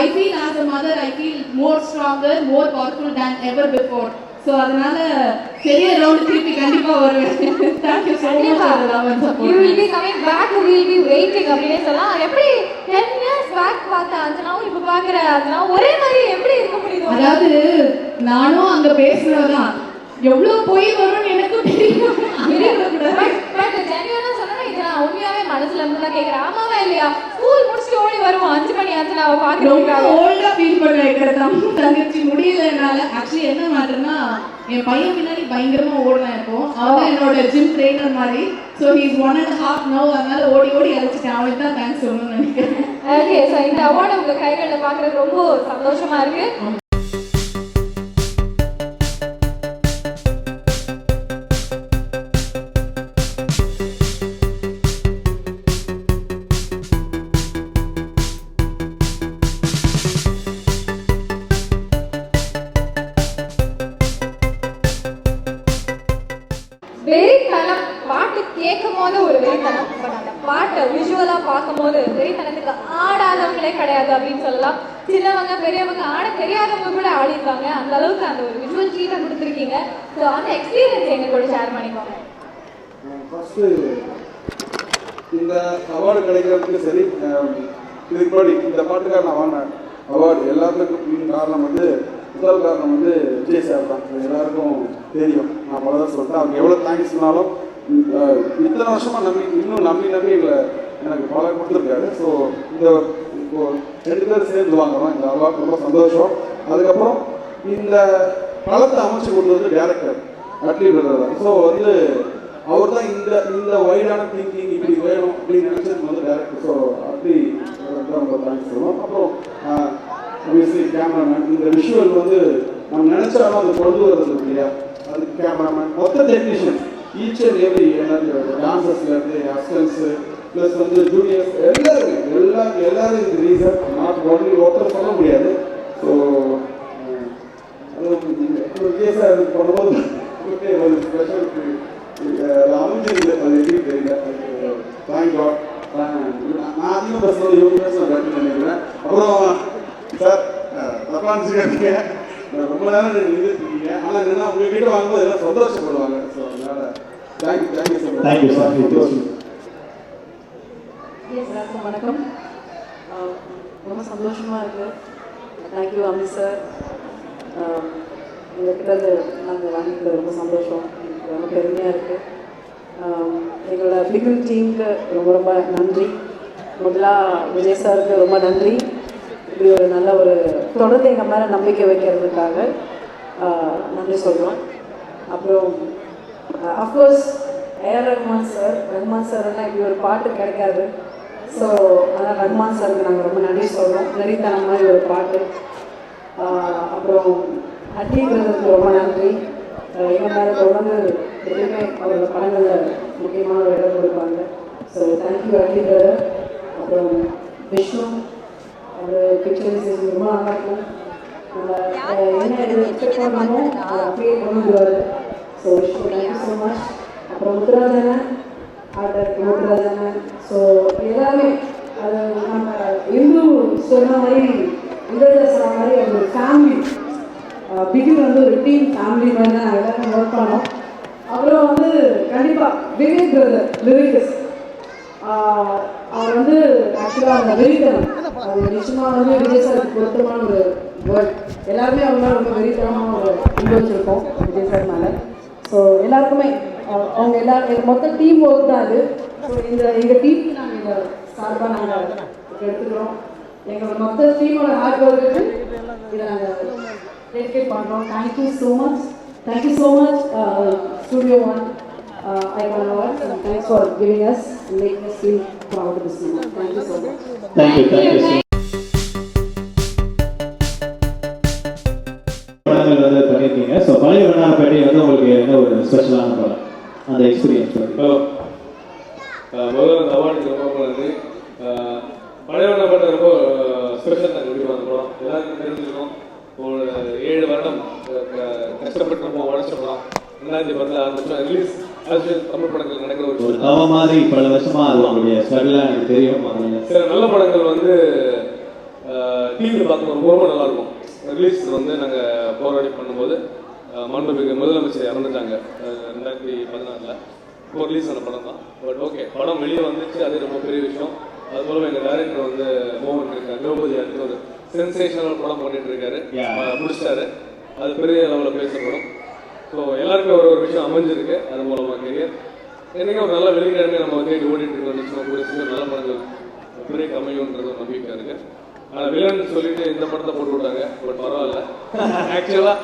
I feel as a mother I feel more stronger, more powerful than ever before. So அதனால பெரிய ரவுண்ட் திருப்பி கண்டிப்பாக வருவேன். Thank you so much for the love and support. You will be coming back, you will be waiting அப்படினே சொல்லலாம். எப்படி 10 years back பார்த்த அஞ்சனாவும் இப்போ பார்க்குற அஞ்சனாவும் ஒரே மாதிரி எப்படி இருக்க முடியுது? அதாவது நானும் அங்கே பேசுனதான் எவ்வளோ போய் வரும்னு எனக்கும் தெரியும். பட் ஜென்யூனா சொன்னா இது நான் உண்மையாவே மனசுல இருந்து தான் கேட்குறேன். ஆமாவா இல்லையா? ஸ்கூல் முடிச்சுட்டு ஓடி வருவோம் 5 மணி ஆச்சு நான் பார்க்கறதுக்காக. ஓல்டா ஃபீல் பண்ண வைக்கிற தங்கச்சி முடியலனால ஆக்சுவலி என்ன மேட்டர்னா என் பையன் பின்னாடி பயங்கரமா ஓடுனேன். இப்போ அவன் என்னோட ஜிம் ட்ரெயினர் மாதிரி. ஸோ ஹீஸ் 1.5 now அதனால ஓடி ஓடி அழைச்சிட்டேன். அவளுக்கு தான் தேங்க்ஸ் சொல்லணும்னு நினைக்கிறேன். ஓகே, ஸோ இந்த அவார்டு உங்க கைகளில் பார்க்கறது ரொம்ப சந்தோஷமா இருக்கு. வெறித்தனம் பாட்டு கேட்கும் போது ஒரு வெறித்தனம், பட் அந்த பாட்டை விஷுவலா பார்க்கும் போது வெறித்தனத்துக்கு ஆடாதவங்களே கிடையாது அப்படின்னு சொல்லலாம். சின்னவங்க பெரியவங்க ஆட தெரியாதவங்க கூட ஆடிருக்காங்க. அந்த அளவுக்கு அந்த ஒரு விஷுவல் ட்ரீட்டை கொடுத்துருக்கீங்க. ஸோ அந்த எக்ஸ்பீரியன்ஸ் எங்க கூட ஷேர் பண்ணிக்கோங்க. ஃபர்ஸ்ட்டு இந்த அவார்டு கிடைக்கிறதுக்கு சரி, இதுக்கு முன்னாடி இந்த பாட்டுக்காக நான் வாங்கினேன் அவார்டு எல்லாத்துக்கும் காரணம் வந்து முதல் காரணம் வந்து விஜய் சார் தான். எல்லாருக்கும் தெரியும். நான் பலதான் சொல்லிட்டேன். அவங்க எவ்வளோ தேங்க்ஸ்னாலும் இத்தனை வருஷமாக இன்னும் நம்பி எங்களை எனக்கு பல கொடுத்துருக்காரு. ஸோ இந்த இப்போ 2 பேர் சேர்ந்து வாங்குறோம் இந்த அவார்டு, ரொம்ப சந்தோஷம். அதுக்கப்புறம் இந்த படத்தை அமைச்சு கொடுத்தது டேரக்டர் அட்லி பிரதர் தான். ஸோ வந்து அவர் தான் இந்த வைடான திங்கிங் இப்படி வேணும் அப்படின்னு நினச்சது வந்து டேரக்டர். ஸோ அட்லி தான் ரொம்ப தேங்க்ஸ் சொல்லுவோம். அப்புறம் obviously கேமராமேன், இந்த விஷுவல் வந்து நம்ம நினைச்சாலும் அதை கொண்டு வரது இல்லையா, அதுக்கு கேமராமேன், மொத்த டெக்னீஷியன், ஈச் அண்ட் எவ்ரி டான்சர்ஸ்லேருந்து அசிஸ்டன்ஸு ப்ளஸ் வந்து ஜூனியர்ஸ் எல்லாரும் இதுக்கு ரீசன். நாட் ஒன்லி ஒருத்தர் சொல்ல முடியாது. ஸோ அது கேஸாக அதுக்கு பண்ணும்போது ஒரு ஸ்பெஷல் அமைஞ்சிருது. அது எப்படி தெரியல. Thank God. நான் அதிகம் பேசுறது இவங்க பேச நினைக்கிறேன். அப்புறம் சார் தப்பாக நினச்சிக்காதீங்க, ரொம்ப நேரம் இருக்கீங்க. ஆனால் என்னென்னா உங்ககிட்ட வாங்கும்போது எல்லாம் சந்தோஷப்படுவாங்க. ஸோ அதனால் thank you so much. Thank you sir. எல்லாருக்கும் வணக்கம். ரொம்ப சந்தோஷமாக இருக்குது. Thank you Amit sir. எங்ககிட்ட நாங்கள் வாங்கிக்கிறது ரொம்ப சந்தோஷம், ரொம்ப பெருமையாக இருக்குது. எங்களோட பிகில் டீமுக்கு ரொம்ப ரொம்ப நன்றி. முதலாக விஜய் சாருக்கு ரொம்ப நன்றி. இப்படி ஒரு நல்ல ஒரு தொடர்ந்து எங்கள் மேலே நம்பிக்கை வைக்கிறதுக்காக நன்றி சொல்கிறோம். அப்புறம் அஃப்கோர்ஸ் ரஹ்மான் சார்னா இப்படி ஒரு பாட்டு கிடைக்காது. ஸோ அதனால் ரஹ்மான் சாருக்கு நாங்கள் ரொம்ப நன்றி சொல்கிறோம். நெறித்தனம் மாதிரி ஒரு பாட்டு. அப்புறம் அட்லி பிரதருக்கு ரொம்ப நன்றி. எங்கள் மேலே தொடர்ந்து எப்பயுமே அவரோட படங்களில் முக்கியமான ஒரு இடம் கொடுப்பாங்க. So thank you Atlee brother. அப்புறம் விஷ்ணு, அவர் பிக்சர்ஸ் ரொம்ப நல்லாயிருக்கும். நம்ம என்ன இது எக்ஸ்பெக்ட் பண்ணணுமோ அதை அப்படியே கொண்டு வந்துடுவார். So Vishnu thank you so much. அப்புறம் முத்துராஜனன், முத்துராஜனன். ஸோ எல்லாமே அது நம்ம இந்து சொன்ன மாதிரி இதழ சொன்ன மாதிரி அது ஒரு ஃபேமிலி. பிகில் வந்து ஒரு டீம் ஃபேமிலி மாதிரி தான் நாங்கள் எல்லாரும் ஒர்க் பண்ணோம். அப்புறம் வந்து கண்டிப்பாக விவேக் பிரதர் லிரிக்ஸ், அவர் வந்து ஆக்சுவலாக அந்த வெறித்தனம் அது நிச்சயமாக வந்து விஜய் சாருக்கு பொருத்தமான ஒரு வேர்ட். எல்லாருமே அவங்க ரொம்ப வெறித்தனமாக ஒரு இது வச்சுருக்கோம் விஜய் சார் மேலே. ஸோ எல்லாருக்குமே அவங்க எல்லாரும் மொத்த டீம் ஒர்க் தான் அது. ஸோ எங்கள் டீமுக்கு நாங்கள் இதை சார்பாக நாங்கள் எடுத்துக்கிறோம். எங்களோட மொத்த டீமோட ஹார்ட் ஒர்க்கு இதை நாங்கள் டெடிகேட் பண்ணுறோம். Thank you so much. Thank you so much Studio One Icon Awards, and thanks for giving us and making us feel proud of this moment. Thank you so much. Thank you. படங்கள் வந்து பண்ணியிருக்கீங்க. So பழைய வண்ணாரப்பேட்டை வந்து உங்களுக்கு என்ன ஒரு ஸ்பெஷலான படம், அந்த எக்ஸ்பீரியன்ஸ்? முதல்ல அந்த அவார்டுக்கு ரொம்ப நன்றி. பழைய வண்ணாரப்பேட்டை ரொம்ப ஸ்பெஷல் தான் கண்டிப்பாக அந்த படம். எல்லாருக்கும் தெரிஞ்சிருக்கும். ஒரு 7 வருடம் கஷ்டப்பட்டு நம்ம உடச்ச படம். 2010 ஆரம்பிச்சோம். ரிலீஸ் தமிழ் படங்கள் நடக்கிற ஒரு தவ மாதிரி பல வருஷமா அது உங்களுடைய ஸ்ட்ரகிளாக எனக்கு தெரியும். சில நல்ல படங்கள் வந்து டிவியில் பார்க்கணும் ரொம்ப நல்லா இருக்கும். ரிலீஸ் வந்து நாங்கள் போராடி பண்ணும்போது மாண்புமிகு முதலமைச்சர் இறந்துட்டாங்க 2014. இப்போ ரிலீஸ் ஆன படம் தான். பட் ஓகே, படம் வெளியே வந்துச்சு, அது ரொம்ப பெரிய விஷயம். அது மூலம் எங்கள் டைரக்டர் வந்து மோகன் இருக்காரு, திரௌபதி அடுத்து ஒரு சென்சேஷனல் படம் பண்ணிட்டு இருக்காரு, முடிச்சிட்டாரு. அது பெரிய லெவலில் பேசப்படும். ஸோ எல்லாருக்குமே ஒரு விஷயம் அமைஞ்சிருக்கு. அது மூலமாக கெரியர் என்றைக்கும் ஒரு நல்ல வெளிக்கிழமை நம்ம தேடி ஓடிட்டு இருக்கோம். நிச்சயமாக கூட நல்ல படங்கள் பிரேக் அமையுன்றது ஒரு நம்பிக்கை இருக்கு. ஆனால் வில்லன் சொல்லிட்டு இந்த படத்தை போட்டு விட்டாங்க. பட் பரவாயில்ல. ஆக்சுவலாக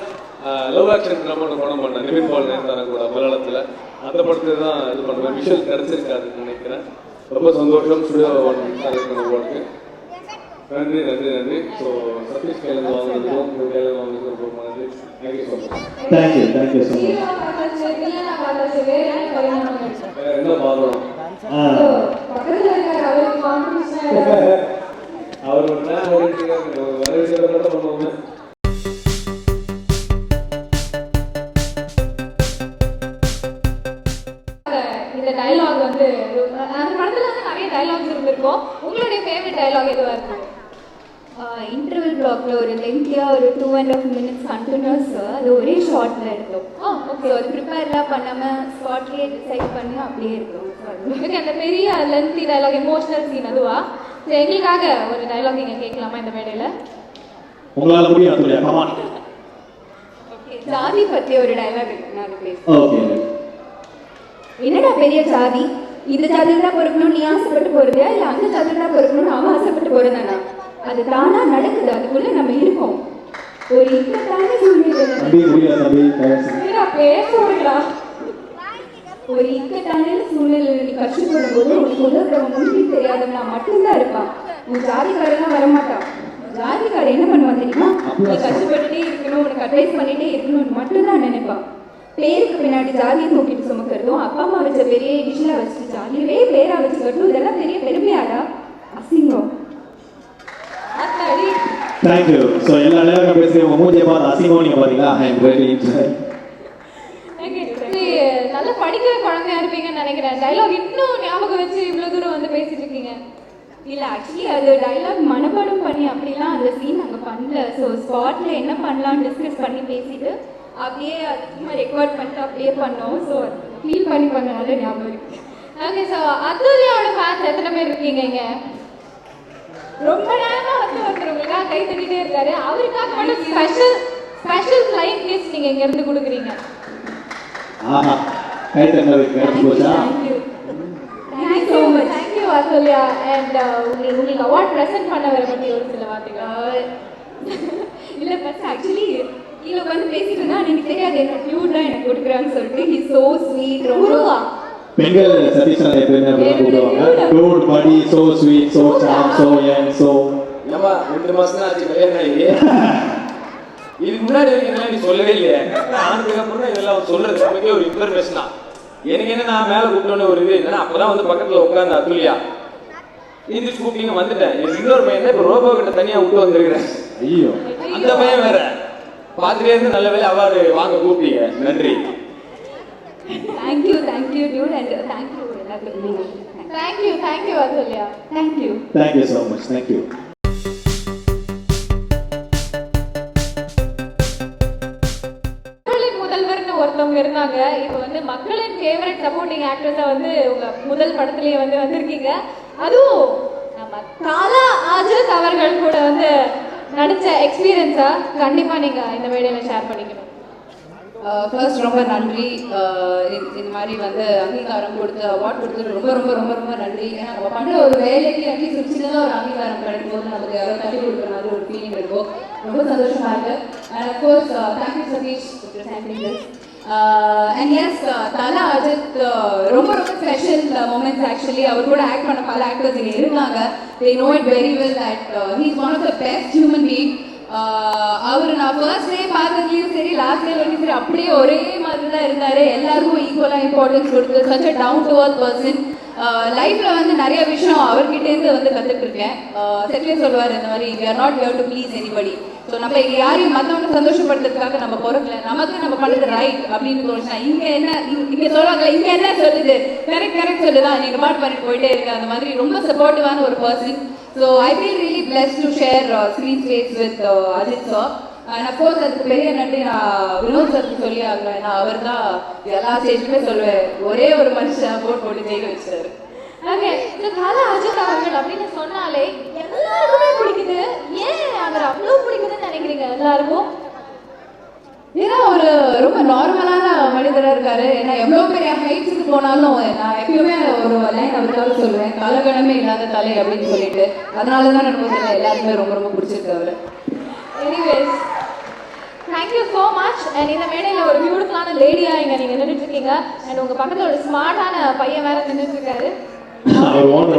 லவ் ஆக்ஷன் படம் பண்ணேன் நிவின் பால் நேர்ந்தான கூட மலையாளத்தில். அந்த படத்தை தான் இது பண்ணுவேன். விஷுவல் கிடச்சிருக்காதுன்னு நினைக்கிறேன். ரொம்ப சந்தோஷம். ஸ்டுடியோ ஒர்க்கு நன்றி நன்றி நன்றி. ஸோ சதீஷ் கையில் வாங்கினதுக்கும் உங்கள் கையில் வாங்கினதுக்கும் ரொம்ப நன்றி. Thank you so much. Thank you so much. என்ன பார்க்கணும் அவர் ஒரு நேரம் வர விஷயத்தை மட்டும் பண்ணுவாங்க. இந்த டைலாக் வந்து அந்த படத்துல வந்து நிறைய டைலாக்ஸ் இருந்திருக்கும். உங்களுடைய ஃபேவரட் டைலாக் எதுவா இருக்கும்? இன்டர்வல் பிளாக்ல ஒரு லெங்க்தியாக ஒரு 2.5 minutes கண்டினியூஸ் அது ஒரே ஷார்ட்ல எடுத்தோம். ஓகே, ஒரு ப்ரிப்பேர்லாம் பண்ணாமல் ஸ்பாட்லேயே டிசைட் பண்ணி அப்படியே இருக்கும். ஓகே, அந்த பெரிய லென்த்தி டைலாக் எமோஷனல் சீன் அதுவா? சரி, எங்களுக்காக ஒரு டைலாக் நீங்க கேட்கலாமா இந்த மேடையில? உங்களால முடியும். கமான். ஓகே, ஜாதி பத்தி ஒரு டைலாக் நான் பேசுறேன். ஓகே. என்னடா பெரிய ஜாதி, இந்த ஜாதியில் தான் பொறுக்கணும் நீ ஆசைப்பட்டு போறதா, இல்லை அந்த ஜாதியில் தான் பொறுக்கணும்னு அவன் ஆசைப்பட்டு போறதானா? அது தானா நடக்குது, அதுக்குள்ள நம்ம இருக்கோம். ஒரு இக்கட்டான சூழ்நிலை, ஒரு இக்கட்டான சூழ்நிலை நீ கஷ்டப்படும் போது உனக்கு உதவுறவன் முன்பின் தெரியாதவனா மட்டும்தான் இருப்பான். உன் ஜாதிக்காரெல்லாம் வரமாட்டான். ஜாதிக்காரர் என்ன பண்ணுவான் தெரியுமா? நீ கஷ்டப்பட்டுட்டே இருக்கணும், உனக்கு அட்வைஸ் பண்ணிட்டே இருக்கணும்னு மட்டும்தான் நினைப்பான். பேருக்கு பின்னாடி ஜாதியை தூக்கிட்டு சுமக்கிறதும், அப்பா அம்மா வச்ச பெரிய விஷயம் வச்சு ஜாதியவே பேரா வச்சுக்கிறதும் இதெல்லாம் பெரிய பெருமையாடா? அசிங்கம். தேங்க்யூ. ஸோ எல்லா நேரம் பேசுகிறேன். உங்கள் மூஞ்சியை பார்த்து அசிங்கம் நீங்கள் பார்த்தீங்களா? நல்லா படிக்கிற குழந்தையா இருப்பீங்கன்னு நினைக்கிறேன். டைலாக் இன்னும் ஞாபகம் வச்சு இவ்வளவு தூரம் வந்து பேசிட்டு இருக்கீங்க. இல்லை, ஆக்சுவலி அது டைலாக் மனப்பாடம் பண்ணி அப்படிலாம் அந்த சீன் நாங்கள் பண்ணல. ஸோ ஸ்பாட்டில் என்ன பண்ணலாம்னு டிஸ்கஸ் பண்ணி பேசிட்டு அப்படியே அது சும்மா ரெக்கார்ட் பண்ணிட்டு அப்படியே பண்ணோம். ஸோ ஃபீல் பண்ணி பண்ணனால ஞாபகம் இருக்கு. ஓகே, ஸோ அதுலியோட ஃபேன்ஸ் எத்தனை பேர் இருக்கீங்க இங்க? ரொம்ப நேரமா வந்து ஒருத்தவங்களுக்காக கை தட்டிட்டே இருக்காரு. அவருக்காக மட்டும் ஸ்பெஷல் ஃப்ளைட் கிஃப்ட் நீங்க இங்க இருந்து கொடுக்குறீங்க. ஆஹா, கை தட்டினதுக்கு கிடைச்சு போச்சா? Thank you so much. Thank you Atulia. And உங்களுக்கு அவார்ட் பிரசன்ட் பண்ணவரை பத்தி ஒரு சில வார்த்தைகள். இல்லை, ஃபர்ஸ்ட் ஆக்சுவலி கீழே வந்து பேசிட்டு இருந்தா எனக்கு தெரியாது என்னோட டியூட் தான் எனக்கு கொடுக்குறான்னு சொல்லிட்டு ஹி சோ ஸ்வீட். ரொம்ப பெண்கள் சதீஷ் எப்பயுமே கூப்பிடுவாங்க. டூட் படி சோ ஸ்வீட் சோ சாம் சோ யங் சோ. ஏமா 2 மாசம் ஆச்சு கல்யாணம் ஆகி. இதுக்கு முன்னாடி இதெல்லாம் நீ சொல்லவே இல்லையே. ஆனதுக்கு அப்புறம் தான் இதெல்லாம் சொல்றது நமக்கே ஒரு இன்ஃபர்மேஷன் தான். எனக்கு என்ன நான் மேலே கூப்பிட்டோன்னு ஒரு இது என்னன்னா அப்பதான் வந்து பக்கத்தில் உட்காந்து அத்துலியா இந்த கூப்பிட்டீங்க வந்துட்டேன். எனக்கு இன்னொரு பையன் தான் இப்போ ரோபோ கிட்ட தனியாக விட்டு வந்திருக்கிறேன். ஐயோ, அந்த பையன் வேற பார்த்துட்டே இருந்து நல்ல வேலை அவார்டு வாங்க கூப்பிட்டீங்க. நன்றி. தேங்க்யூ டியூட் அண்ட் தேங்க்யூ எல்லாத்துக்குமே. Thank you Athulya. Thank you so much. Thank you. முதல்வர்னு ஒருத்தவங்க இருந்தாங்க. இப்போ வந்து மக்களின் ஃபேவரட் சப்போர்ட்டிங் ஆக்ட்ரஸா வந்து உங்க முதல் படத்துலயே வந்து வந்திருக்கீங்க. அதுவும் நம்ம தாலா ஆஜத் அவர்கள் கூட வந்து நடிச்ச எக்ஸ்பீரியன்ஸா கண்டிப்பா நீங்க இந்த மேடையில ஷேர் பண்ணிக்கணும். ஃபர்ஸ்ட் ரொம்ப நன்றி. இந்த மாதிரி வந்து அங்கீகாரம் கொடுத்து அவார்ட் கொடுத்து ரொம்ப ரொம்ப ரொம்ப ரொம்ப நன்றி. ஏன்னா நம்ம பண்ணுற ஒரு வேலைக்கு அட்லீஸ்ட் ஒரு சின்னதாக ஒரு அங்கீகாரம் கிடைக்கும் போது நமக்கு யாரோ தள்ளி கொடுக்குற மாதிரி ஒரு ஃபீலிங் இருக்கும். ரொம்ப சந்தோஷமா இருக்கு. And of course thank you Sathish. And yes, Thala Ajith ரொம்ப ரொம்ப ஸ்பெஷல் மூமெண்ட்ஸ். ஆக்சுவலி அவர் கூட ஆக்ட் பண்ண பல ஆக்டர்ஸ் இங்கே இருந்தாங்க. They know it very well that he is one of the best human being. அவர் நான் ஃபர்ஸ்ட் டே பார்த்ததுலேயும் சரி லாஸ்ட் டே வரைக்கும் சரி அப்படியே ஒரே மாதிரி தான் இருந்தார். எல்லாருக்கும் ஈக்குவலாக இம்பார்ட்டன்ஸ் கொடுத்து such a down to earth person. லைஃப்பில் வந்து நிறைய விஷயம் அவர்கிட்டேருந்து வந்து கற்றுட்ருக்கேன். செட்லே சொல்லுவார் இந்த மாதிரி we are not here to please anybody. So நம்ம யாரையும் மற்றவங்க சந்தோஷப்படுத்துறதுக்காக நம்ம பிறக்கல, நமக்கு நம்ம பண்ணுறது ரைட் அப்படின்னு தோணுச்சுன்னா இங்கே சொல்லுவாங்க இங்கே என்ன சொல்லுது கரெக்ட் சொல்லுதான் நீங்கள் பாட்டு பண்ணிட்டு போயிட்டே இருக்கு. அந்த மாதிரி ரொம்ப சப்போர்ட்டிவான ஒரு person. So I feel really blessed to share screen space with Ajith sir. And of course அதுக்கு பெரிய நன்றி நான் வினோத் சாருக்கு சொல்லி ஆகல. ஏன்னா அவர் தான் எல்லா ஸ்டேஜுமே சொல்லுவேன் ஒரே ஒரு மனுஷன் போட்டு ஜெயிக்க வச்சாரு. ஓகே, இந்த தலா அஜித் அவர்கள் அப்படின்னு சொன்னாலே எல்லாருக்குமே பிடிக்குது. ஏன் அவர் அவ்வளோ பிடிக்குதுன்னு நினைக்கிறீங்க எல்லாருக்கும்? ஏன்னா ஒரு ரொம்ப நார்மலான மனிதராக இருக்காரு. ஏன்னா எவ்வளோ பெரிய ஹைட்ஸுக்கு போனாலும் நான் எப்பயுமே ஒரு லைன் அவருக்காக சொல்லுவேன், கலகணமே இல்லாத தலை அப்படின்னு சொல்லிட்டு. அதனால தான் எனக்கு எல்லாருமே ரொம்ப ரொம்ப பிடிச்சிருக்கு அவர். Anyways thank you so much. And இந்த மேடையில் ஒரு பியூட்டிஃபுல்லான லேடியாக இங்கே நீங்கள் நின்றுட்டு இருக்கீங்க. அண்ட் உங்கள் பக்கத்தில் ஒரு ஸ்மார்ட்டான பையன் வேற நின்றுட்டு இருக்காரு. ஓனர்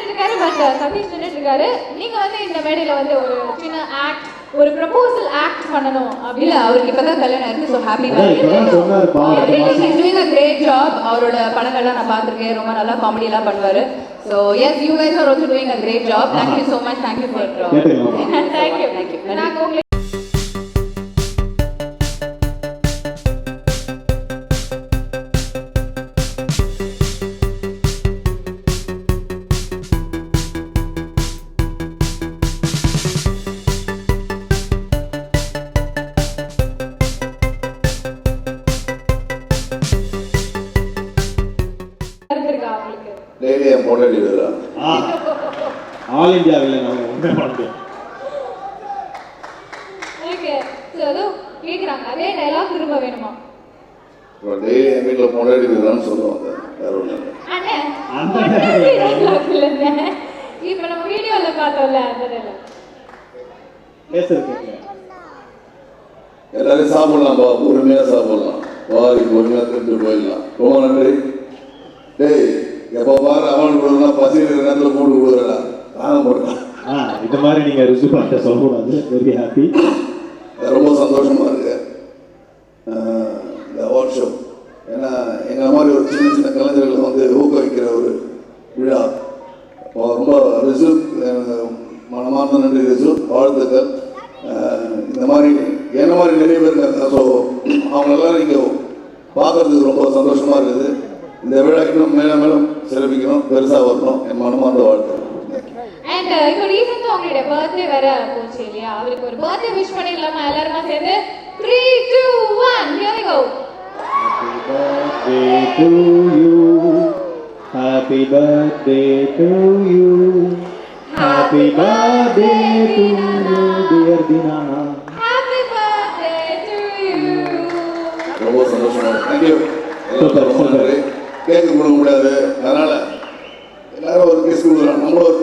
இருக்காரு, பட் சதீஷ் நின்றுட்டு இருக்காரு. நீங்கள் வந்து இந்த மேடையில் வந்து ஒரு சின்ன ஆக்ட், ஒரு ப்ரப்போசல் ஆக்ட் பண்ணணும் அப்படின்னு. அவருக்கு இப்பதான் கல்யாணம் இருக்கு. So happy doing a great job. அவரோட படங்கள்லாம் நான் பார்த்துருக்கேன், ரொம்ப நல்லா காமெடி எல்லாம் பண்ணுவாரு. So yes, you guys are also doing a great job. Thank you so much. Thank you for thank you. நாங்கள் உங்களுக்கு ஆல் இந்தியாவில் நாங்கள் ஒன்றே பண்ணுறோம். ஓகே, ஸோ அதுவும் கேட்குறாங்க, அதே டைலாக் திரும்ப வேணுமா? என் வீட்டில் பொண்டாடிக்கிறான்னு சொல்லுவாங்க. இப்போ நம்ம வீடியோவில் பார்த்தோம்ல அந்த டைலாக் பேசுறது எல்லாரும் சாப்பிடலாம்ப்பா, பொறுமையாக சாப்பிடலாம், வாரி பொறுமையாக திருட்டு போயிடலாம். ரொம்ப நன்றி. டேய், எப்போ பாரு அவன் கொடுக்குறா, பசி இருக்கிற நேரத்தில் கூட்டு கொடுக்குறா, தாங்க போடலாம். இந்த மாதிரி நீங்கள் ரிசீவ் பண்ணிட்ட சொல்லக்கூடாது. Very happy. ரொம்ப சந்தோஷமாக இருக்கு இந்த அவார்ட் ஷோ. ஏன்னா எங்களை மாதிரி ஒரு சின்ன சின்ன கலைஞர்களை வந்து ஊக்குவிக்கிற ஒரு விழா. ரொம்ப ரிசல்ட், மனமார்ந்த நன்றி ரிசல்ட், வாழ்த்துக்கள். இந்த மாதிரி என்ன மாதிரி நிறைய பேர் இருக்காங்க. ஸோ அவங்க எல்லாம் நீங்கள் பார்க்கறதுக்கு ரொம்ப சந்தோஷமாக இருக்குது. இந்த விழா இன்னும் மேலும் மேலும் சிறப்பிக்கணும், பெருசாக வரணும். என் மனமார்ந்த வாழ்த்து. அண்ட் இப்போ ரீசெண்டாக அவங்களுடைய பர்த்டே வேற போச்சு இல்லையா? அவருக்கு ஒரு பர்த்டே விஷ் பண்ணிடலாமா எல்லாருமா சேர்ந்து? 3, 2, 1 here we go. Happy birthday to you. Happy birthday to you, dear Dinana. Happy birthday to you. ரொம்ப சந்தோஷமா இருக்கு. தேங்க்யூ. ரொம்ப நன்றி. கேக்கு கொடுக்க முடியாது, அதனால எல்லாரும் ஒரு கேஸ் கொடுக்குறாங்க, நம்மளும் ஒரு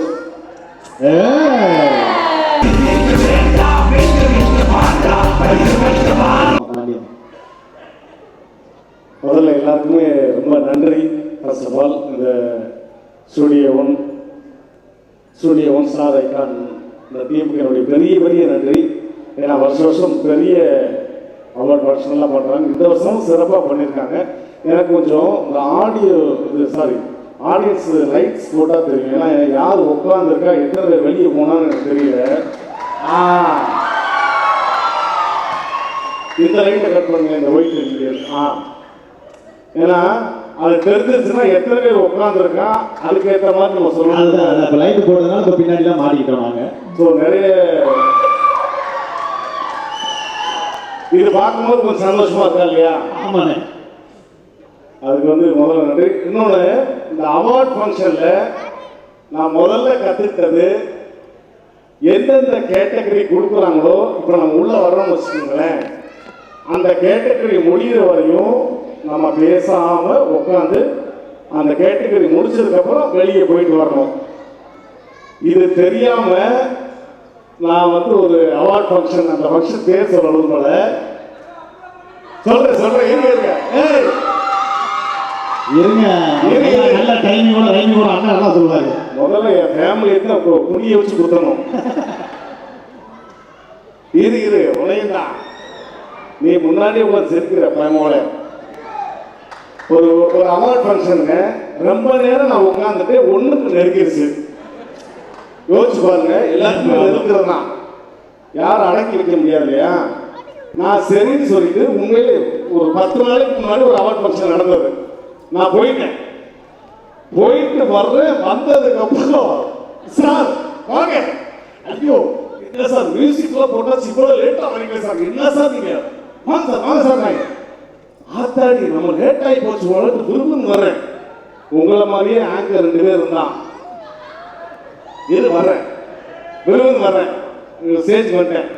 முதல்ல எல்லாருக்குமே ரொம்ப நன்றி. ஃபர்ஸ்ட் ஆஃப் ஆல் இந்த ஸ்டூடியோ ஒன் ஸ்டார் ஐகான் இந்த டீமுக்கு என்னுடைய பெரிய பெரிய நன்றி. ஏன்னா வருஷம் பெரிய அவார்ட் ஃபங்க்ஷன்லாம் பண்ணுறாங்க. இந்த வருஷமும் சிறப்பாக பண்ணியிருக்காங்க. எனக்கு கொஞ்சம் இந்த ஆடியன்ஸ் லைட்ஸ் போட்டால் தெரியும். ஏன்னா யார் உட்காந்துருக்கா, எத்தனை பேர் வெளியே போனான்னு எனக்கு தெரியல. இந்த லைட்டை கட் பண்ணுங்க, இந்த ஒயிட் லைட். ஏன்னா அது தெரிஞ்சிருச்சுன்னா எத்தனை பேர் உட்காந்துருக்கா, அதுக்கு ஏற்ற மாதிரி நம்ம சொல்லணும். இப்போ லைட் போட்டதுனால இப்போ பின்னாடிலாம் மாட்டிக்கிட்டோம் நாங்கள். ஸோ நிறைய இது பார்க்கும்போது கொஞ்சம் சந்தோஷமா இருக்கா இல்லையா? ஆமாண்ணே. அதுக்கு வந்து முதல்ல நன்றி. இன்னொன்று, இந்த அவார்ட் ஃபங்க்ஷனில் நான் முதல்ல கற்றுக்கிட்டது, எந்தெந்த கேட்டகரி கொடுக்குறாங்களோ, இப்போ நம்ம உள்ளே வர்றோம்னு வச்சுக்கோங்களேன், அந்த கேட்டகரி முடிகிற வரையும் நம்ம பேசாமல் உட்காந்து அந்த கேட்டகரி முடிச்சதுக்கப்புறம் வெளியே போயிட்டு வரணும். இது தெரியாமல் நான் வந்து ஒரு அவார்ட் ஃபங்க்ஷன், அந்த ஃபங்க்ஷன் பேர் சொல்லணும் போல சொல்கிறேன் இருங்க, நல்ல டைமிங்கோட அண்ணா நல்லா சொல்லுவாரு. முதல்ல என் ஃபேமிலியை புரிய வச்சு கொடுத்தணும். இரு உனையும் தான் நீ முன்னாடி உட்காந்து சிரிக்கிற பயமோட. ஒரு அவார்ட் ஃபங்க்ஷனுங்க ரொம்ப நேரம் நான் உட்காந்துட்டு ஒன்றுக்கு நெருங்கிருச்சு. யோசிச்சு பாருங்க, எல்லாத்துக்குமே நெருக்கிறது தான், யாரும் அடக்கி வைக்க முடியாது இல்லையா? நான் சரின்னு சொல்லிட்டு உண்மையிலே ஒரு 10 நாளைக்கு முன்னாடி ஒரு அவார்ட் ஃபங்க்ஷன் நடந்தது. நான் போயிட்டு வர்றேன். வந்ததுக்கு அப்புறம் சார் வாங்க, ஐயோ என்ன சார் மியூசிக்லாம் போட்டாச்சு, இவ்வளோ லேட்டாக வரீங்க சார், என்ன சார் நீங்க வாங்க சார் நான் ஆத்தாடி நம்ம லேட் ஆகி போச்சு உலகத்து விரும்புன்னு வர்றேன். உங்களை மாதிரியே ஆங்கர் 2 பேர் இருந்தான். வர்றேன் விரும்புன்னு வர்றேன், ஸ்டேஜ் வந்துட்டேன்.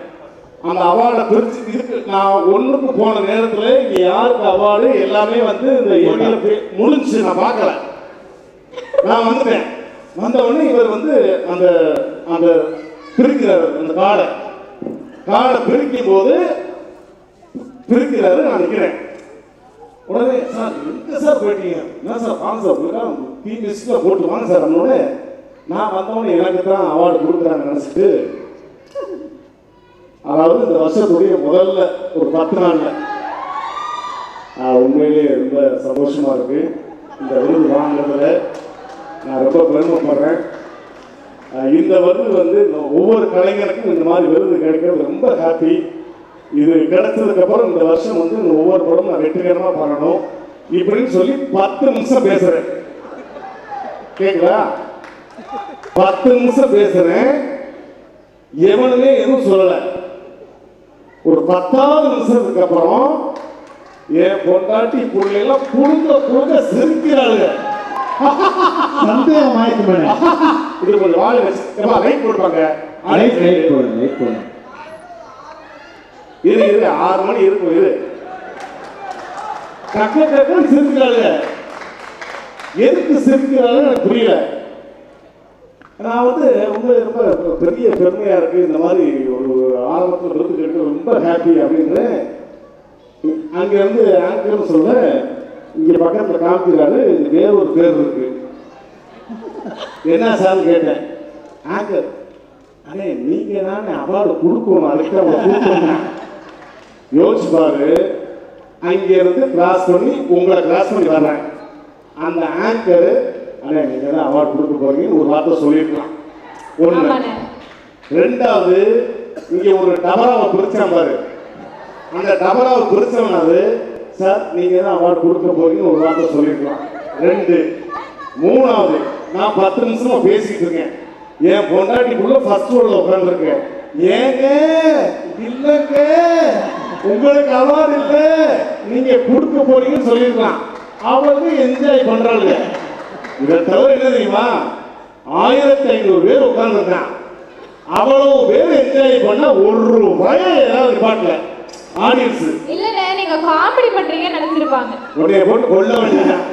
அந்த அவார்டை பிரிச்சு இதுக்கு நான் ஒன்றுக்கு போன நேரத்தில் இங்கே யாருக்கு அவார்டு எல்லாமே வந்து இந்த ஏரியாவில் முடிஞ்சு நான் பார்க்கல. நான் வந்துட்டேன். வந்த உடனே இவர் வந்து அந்த அந்த பிரிக்கிறார், அந்த காடை பிரிக்கும் போது பிரிக்கிறாரு. நான் நிற்கிறேன். உடனே சார் எங்கே சார் போயிட்டீங்க? என்ன சார் வாங்க சார் போயிட்டா டிவிஎஸ்ல போட்டு வாங்க சார் அண்ணோடனே நான் வந்தவொடனே எனக்கு தான் அவார்டு கொடுக்குறாங்க நினச்சிட்டு, அதாவது இந்த வருஷத்துடைய முதல்ல ஒரு 10 நாளில் உண்மையிலேயே ரொம்ப சந்தோஷமாக இருக்குது. இந்த விருது வாங்குறதுல நான் ரொம்ப பெருமைப்படுறேன். இந்த விருது வந்து ஒவ்வொரு கலைஞருக்கும் இந்த மாதிரி விருது கிடைக்கிறது ரொம்ப ஹாப்பி. இது கிடைச்சதுக்கப்புறம் இந்த வருஷம் வந்து ஒவ்வொரு படமும் நான் வெற்றிகரமாக பண்ணணும் இப்படின்னு சொல்லி 10 நிமிஷம் பேசுகிறேன். கேட்குதா? 10 நிமிஷம் பேசுகிறேன். எவனுமே எதுவும் சொல்லலை. ஒரு 10வது நிமிஷத்துக்கு அப்புறம் என் பொண்டாட்டி பிள்ளைலாம் புழுங்க சிரிக்கிறாளுங்க. சந்தேகம் ஆயிடுச்சு. இது கொஞ்சம் வாழை வச்சு லைட் கொடுப்பாங்க. இரு 6 மணி இருக்கும். இரு டக்குன்னு சிரிக்கிறாளுங்க. எதுக்கு சிரிக்கிறாளுன்னு எனக்கு புரியல. நான் வந்து உண்மை ரொம்ப பெரிய பெருமையாக இருக்குது. இந்த மாதிரி ஒரு ஆரம்பத்தில் விருது கேட்டு ரொம்ப ஹாப்பி அப்படின்னு அங்கேருந்து ஆங்கர்னு சொல்ல இங்கே பக்கத்தில் காமிக்கிறாரு. இது வேற ஒரு பேர் இருக்கு. என்ன சார்னு கேட்டேன். ஆங்கர் அண்ணே நீங்கள் தானே அவார்டு கொடுக்கணும், அதுக்கு அவங்க கொடுக்கணும். யோசிச்சு பாரு. அங்கேருந்து கிராஸ் பண்ணி உங்களை கிராஸ் பண்ணி வர்றேன். அந்த ஆங்கர் அண்ணே நீங்கள் தான் அவார்டு கொடுக்க போறீங்கன்னு ஒரு வார்த்தை சொல்லியிருக்கலாம். ஒன்று. ரெண்டாவது, இங்கே ஒரு டபராவை பிரிச்சான் பாரு. அந்த டபராவை பிரிச்சவனாவது சார் நீங்கள் தான் அவார்டு கொடுக்க போறீங்கன்னு ஒரு வார்த்தை சொல்லியிருக்கலாம். 2. மூணாவது, நான் 10 நிமிஷமா பேசிக்கிட்டு இருக்கேன். என் பொண்டாட்டிக்குள்ள ஃபர்ஸ்ட் ரோல உட்காந்துருக்கேன். ஏங்க இல்லைங்க உங்களுக்கு அவார்டு இல்லை, நீங்க கொடுக்க போறீங்கன்னு சொல்லியிருக்கலாம். அவளுக்கு என்ஜாய் பண்றாளுங்க. இதை தவிர என்ன தெரியுமா, 1500 பேர் உட்கார்ந்துருக்கான். அவ்வளவு பேர் என்ஜாய் பண்ண ₹1 ஏதாவது பாட்டில் ஆடியன்ஸ் இல்ல நீங்க காமெடி பண்றீங்கன்னு நினைச்சிருப்பாங்க. உடனே போட்டு கொள்ள வேண்டியதான்.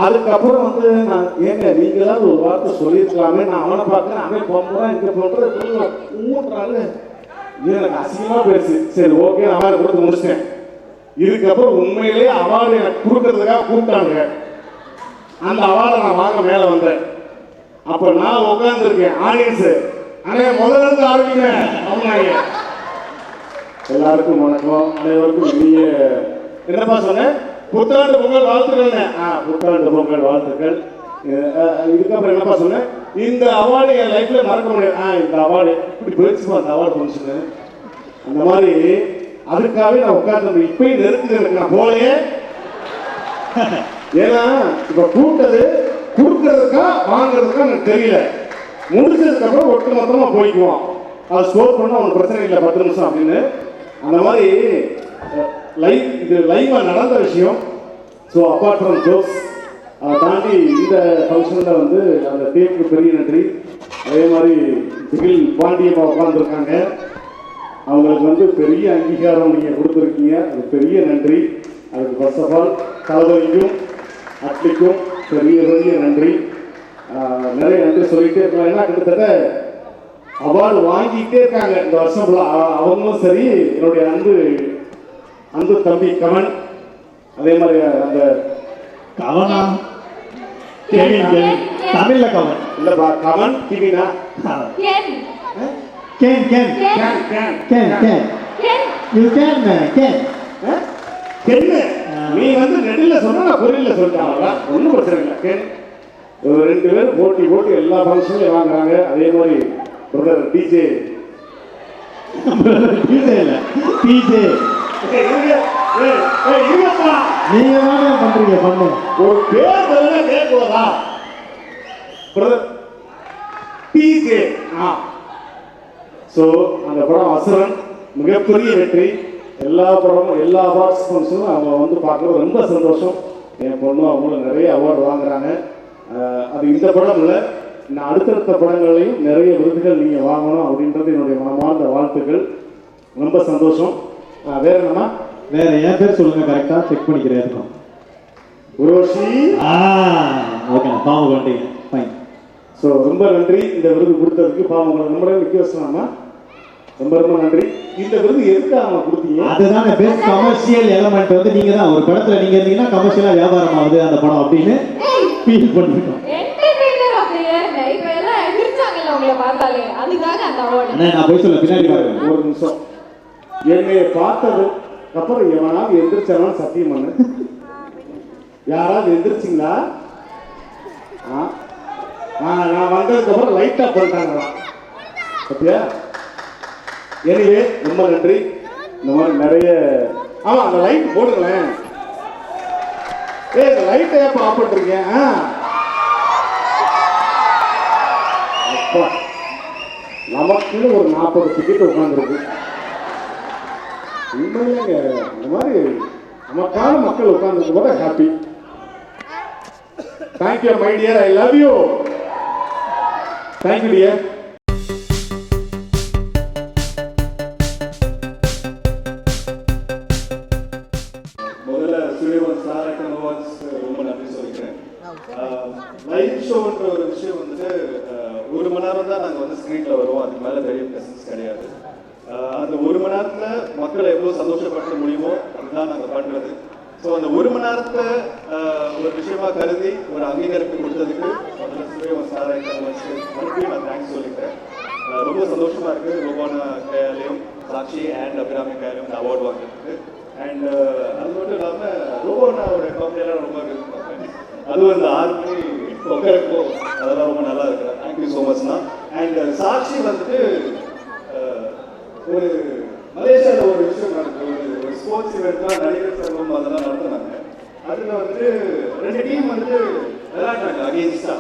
அதுக்கப்புறம் வந்து நான் ஏங்க நீங்களாவது ஒரு வார்த்தை சொல்லியிருக்கலாமே, நான் அவனை பார்க்குறேன், அவன் போகிறான், இங்கே போடுறது மூன்றாள் எனக்கு அசிங்கமாக பேசு. சரி ஓகே, அவார்டு கொடுத்து முடிச்சிட்டேன். இதுக்கப்புறம் உண்மையிலேயே அவார்டு எனக்கு கொடுக்கறதுக்காக கூப்பிட்டாங்க. அந்த அவார்டை நான் வாங்க மேலே வந்தேன். அப்போ நான் உட்காந்துருக்கேன். ஆடியன்ஸு அண்ணே முதல்ல ஆரம்பிங்க அவனாங்க. எல்லாருக்கும் வணக்கம். அனைவருக்கும் இனிய என்னப்பா சொன்னேன், புத்தாண்டு பொங்கல் வாழ்த்துக்கள். புத்தாண்டு பொங்கல் வாழ்த்துக்கள். இதுக்கப்புறம் என்னப்பா சொன்னேன், இந்த அவார்டு என் லைஃப்ல மறக்க முடியாது. இந்த அவார்டு இப்படி போயிடுச்சுமா, அந்த அவார்டு ஃபங்க்ஷனு அந்த மாதிரி. அதுக்காகவே நான் உட்காந்து இப்பயும் நெருக்குது எனக்கு. நான் போலையே, ஏன்னா இப்ப கூட்டது கொடுக்கறதுக்கா வாங்குறதுக்கா எனக்கு தெரியல. முடிச்சதுக்கு அப்புறம் ஒட்டு மொத்தமா போய்க்குவோம். அது ஸ்கோர் பண்ண ஒன்றும் பிரச்சனை இல்லை, 10 நிமிஷம் அப்படின்னு. அந்த மாதிரி இது லைவா நடந்த விஷயம். ஸோ அப்பார்ட் ஃப்ரம் ஜோக்ஸ் அதை தாண்டி இந்த ஃபங்க்ஷனில் வந்து அந்த டீமுக்கு பெரிய நன்றி. அதே மாதிரி திகில் பாண்டியம்மா உட்காந்துருக்காங்க. அவங்களுக்கு வந்து பெரிய அங்கீகாரம் நீங்கள் கொடுத்துருக்கீங்க, அது பெரிய நன்றி. அதுக்கு ஃபர்ஸ்ட் ஆஃப் ஆல் தளபதிக்கும் அட்லிக்கும் பெரிய பெரிய நன்றி. நிறைய நன்றி சொல்லிகிட்டே இருக்கலாம். ஏன்னா கிட்டத்தட்ட அவார்டு வாங்கிட்டே இருக்காங்க இந்த வருஷம் ஃபுல்லாக. அவங்களும் சரி, என்னுடைய அன்பு தம்பி கமன், அதே மாதிரி அந்த கவனா தமிழ்ல கவன் இல்லப்பா, கமன் கிவினா can can can can can you can can கென்னு. நீ வந்து நெடில் சொன்னா நான் பொருளில் சொல்லிட்டாங்களா, ஒன்றும் பிரச்சனை இல்லை. கென் 2 பேரும் போட்டி எல்லா ஃபங்க்ஷன்லையும் வாங்குறாங்க. அதே மாதிரி பிரதர் டிஜே இல்லை டிஜே நீங்க தானே பண்றீங்க, பண்ணுங்க. ஒரு பேர் கேட்குவதா பிரதர் டிஜே. ஸோ அந்த படம் அசுரன் மிகப்பெரிய வெற்றி. எல்லா படமும் எல்லா அவார்ட்ஸ் ஃபங்க்ஷனும் அவங்க வந்து பார்க்குறது ரொம்ப சந்தோஷம். என் பொண்ணும் அவங்களும் நிறைய அவார்டு வாங்குறாங்க. அது இந்த படம் இல்லை, நான் அடுத்தடுத்த படங்களையும் நிறைய விருதுகள் நீங்கள் வாங்கணும் அப்படின்றது என்னுடைய மனமார்ந்த வாழ்த்துக்கள். ரொம்ப சந்தோஷம். வேற என்னமா? வேற என் பேர் சொல்லுங்க, கரெக்டாக செக் பண்ணிக்கிறேன் இருக்கோம். உரோஷி. ஓகேண்ணா, பாம்பு வந்துட்டீங்க, ஃபைன். ஸோ ரொம்ப நன்றி இந்த விருது கொடுத்ததுக்கு. பாவம் உங்களை நம்மளே நிற்க வச்சலாமா? ரொம்ப ரொம்ப நன்றி. இந்த விருது எதுக்காக அவங்க கொடுத்தீங்க? அதுதான் பெஸ்ட் கமர்ஷியல் எலமெண்ட் வந்து நீங்க தான். ஒரு படத்துல நீங்க இருந்தீங்கன்னா கமர்ஷியலா வியாபாரம் ஆகுது அந்த படம் அப்படின்னு ஃபீல் பண்ணிட்டோம். நான் போய் சொல்ல பின்னாடி ஒரு நிமிஷம். என்னைய பார்த்தது அப்புறம் எவனாவது எந்திரிச்சாலும் சத்தியம் பண்ணு. யாராவது எந்திரிச்சிங்களா? நான் வந்ததுக்கு அப்புறம் லைட்டா பண்ணிட்டாங்களா? சத்தியா? எனவே ரொம்ப நன்றி. இந்த மாதிரி நிறைய ஆமா அந்த லைட் போடுங்களேன். இந்த லைட்டை எப்ப ஆஃப் பண்றீங்க? அப்பா நமக்குன்னு ஒரு 40 டிக்கெட் உட்காந்துருக்கு. உண்மையிலேங்க இந்த மாதிரி நமக்கான மக்கள் உட்கார்ந்து கூட happy. Thank you my dear, I love you. Thank you dear. முதல்ல ஸ்டுடியோஸ் சாரக்கன் அவார்ட்ஸ் ரொம்ப நன்றி சொல்லிக்கிறேன். லைவ் ஷோன்ற ஒரு விஷயம் வந்துட்டு 1 மணி நேரம் தான் நாங்கள் வந்து ஸ்க்ரீனில் வருவோம். அதுக்கு மேலே பெரிய ப்ரெசன்ஸ் கிடையாது. அந்த 1 மணி நேரத்தில் மக்களை எவ்வளோ சந்தோஷப்படுத்த முடியுமோ அதுதான் நாங்கள் பண்ணுறது. ஸோ அந்த 1 மணி நேரத்தை ஒரு விஷயமா கருதி ஒரு அங்கீகரிப்பு கொடுத்ததுக்கு முதல்ல ஸ்டுடியோஸ் சாரக்கன் அவார்ட்ஸ் நான் தேங்க்ஸ் சொல்லிக்கிறேன். ரொம்ப சந்தோஷமாக இருக்குது. ரோபானா கையாலையும் சாட்சி அண்ட் அபிராமி கையாலையும் இந்த அவார்டு வாங்கிருக்கு. அண்ட் அது மட்டும் இல்லாமல் ரோபானாவோட காமெடியெல்லாம் ரொம்ப விரும்புகிறேன். அதுவும் இந்த 6 மணி உட்காரப்போ அதெல்லாம் ரொம்ப நல்லா இருக்கு. Thank you so மச்ண்ணா. அண்ட் சாட்சி வந்துட்டு ஒரு மலேசியாவில் ஒரு விஷயம் நடக்குது. ஒரு ஸ்போர்ட்ஸ் இவெண்ட்லாம் நடிகர் சங்கம் அதெல்லாம் நடத்துனாங்க. அதில் வந்துட்டு 2 டீம் வந்துட்டு விளையாடினாங்க அகெயின்ஸ்டா.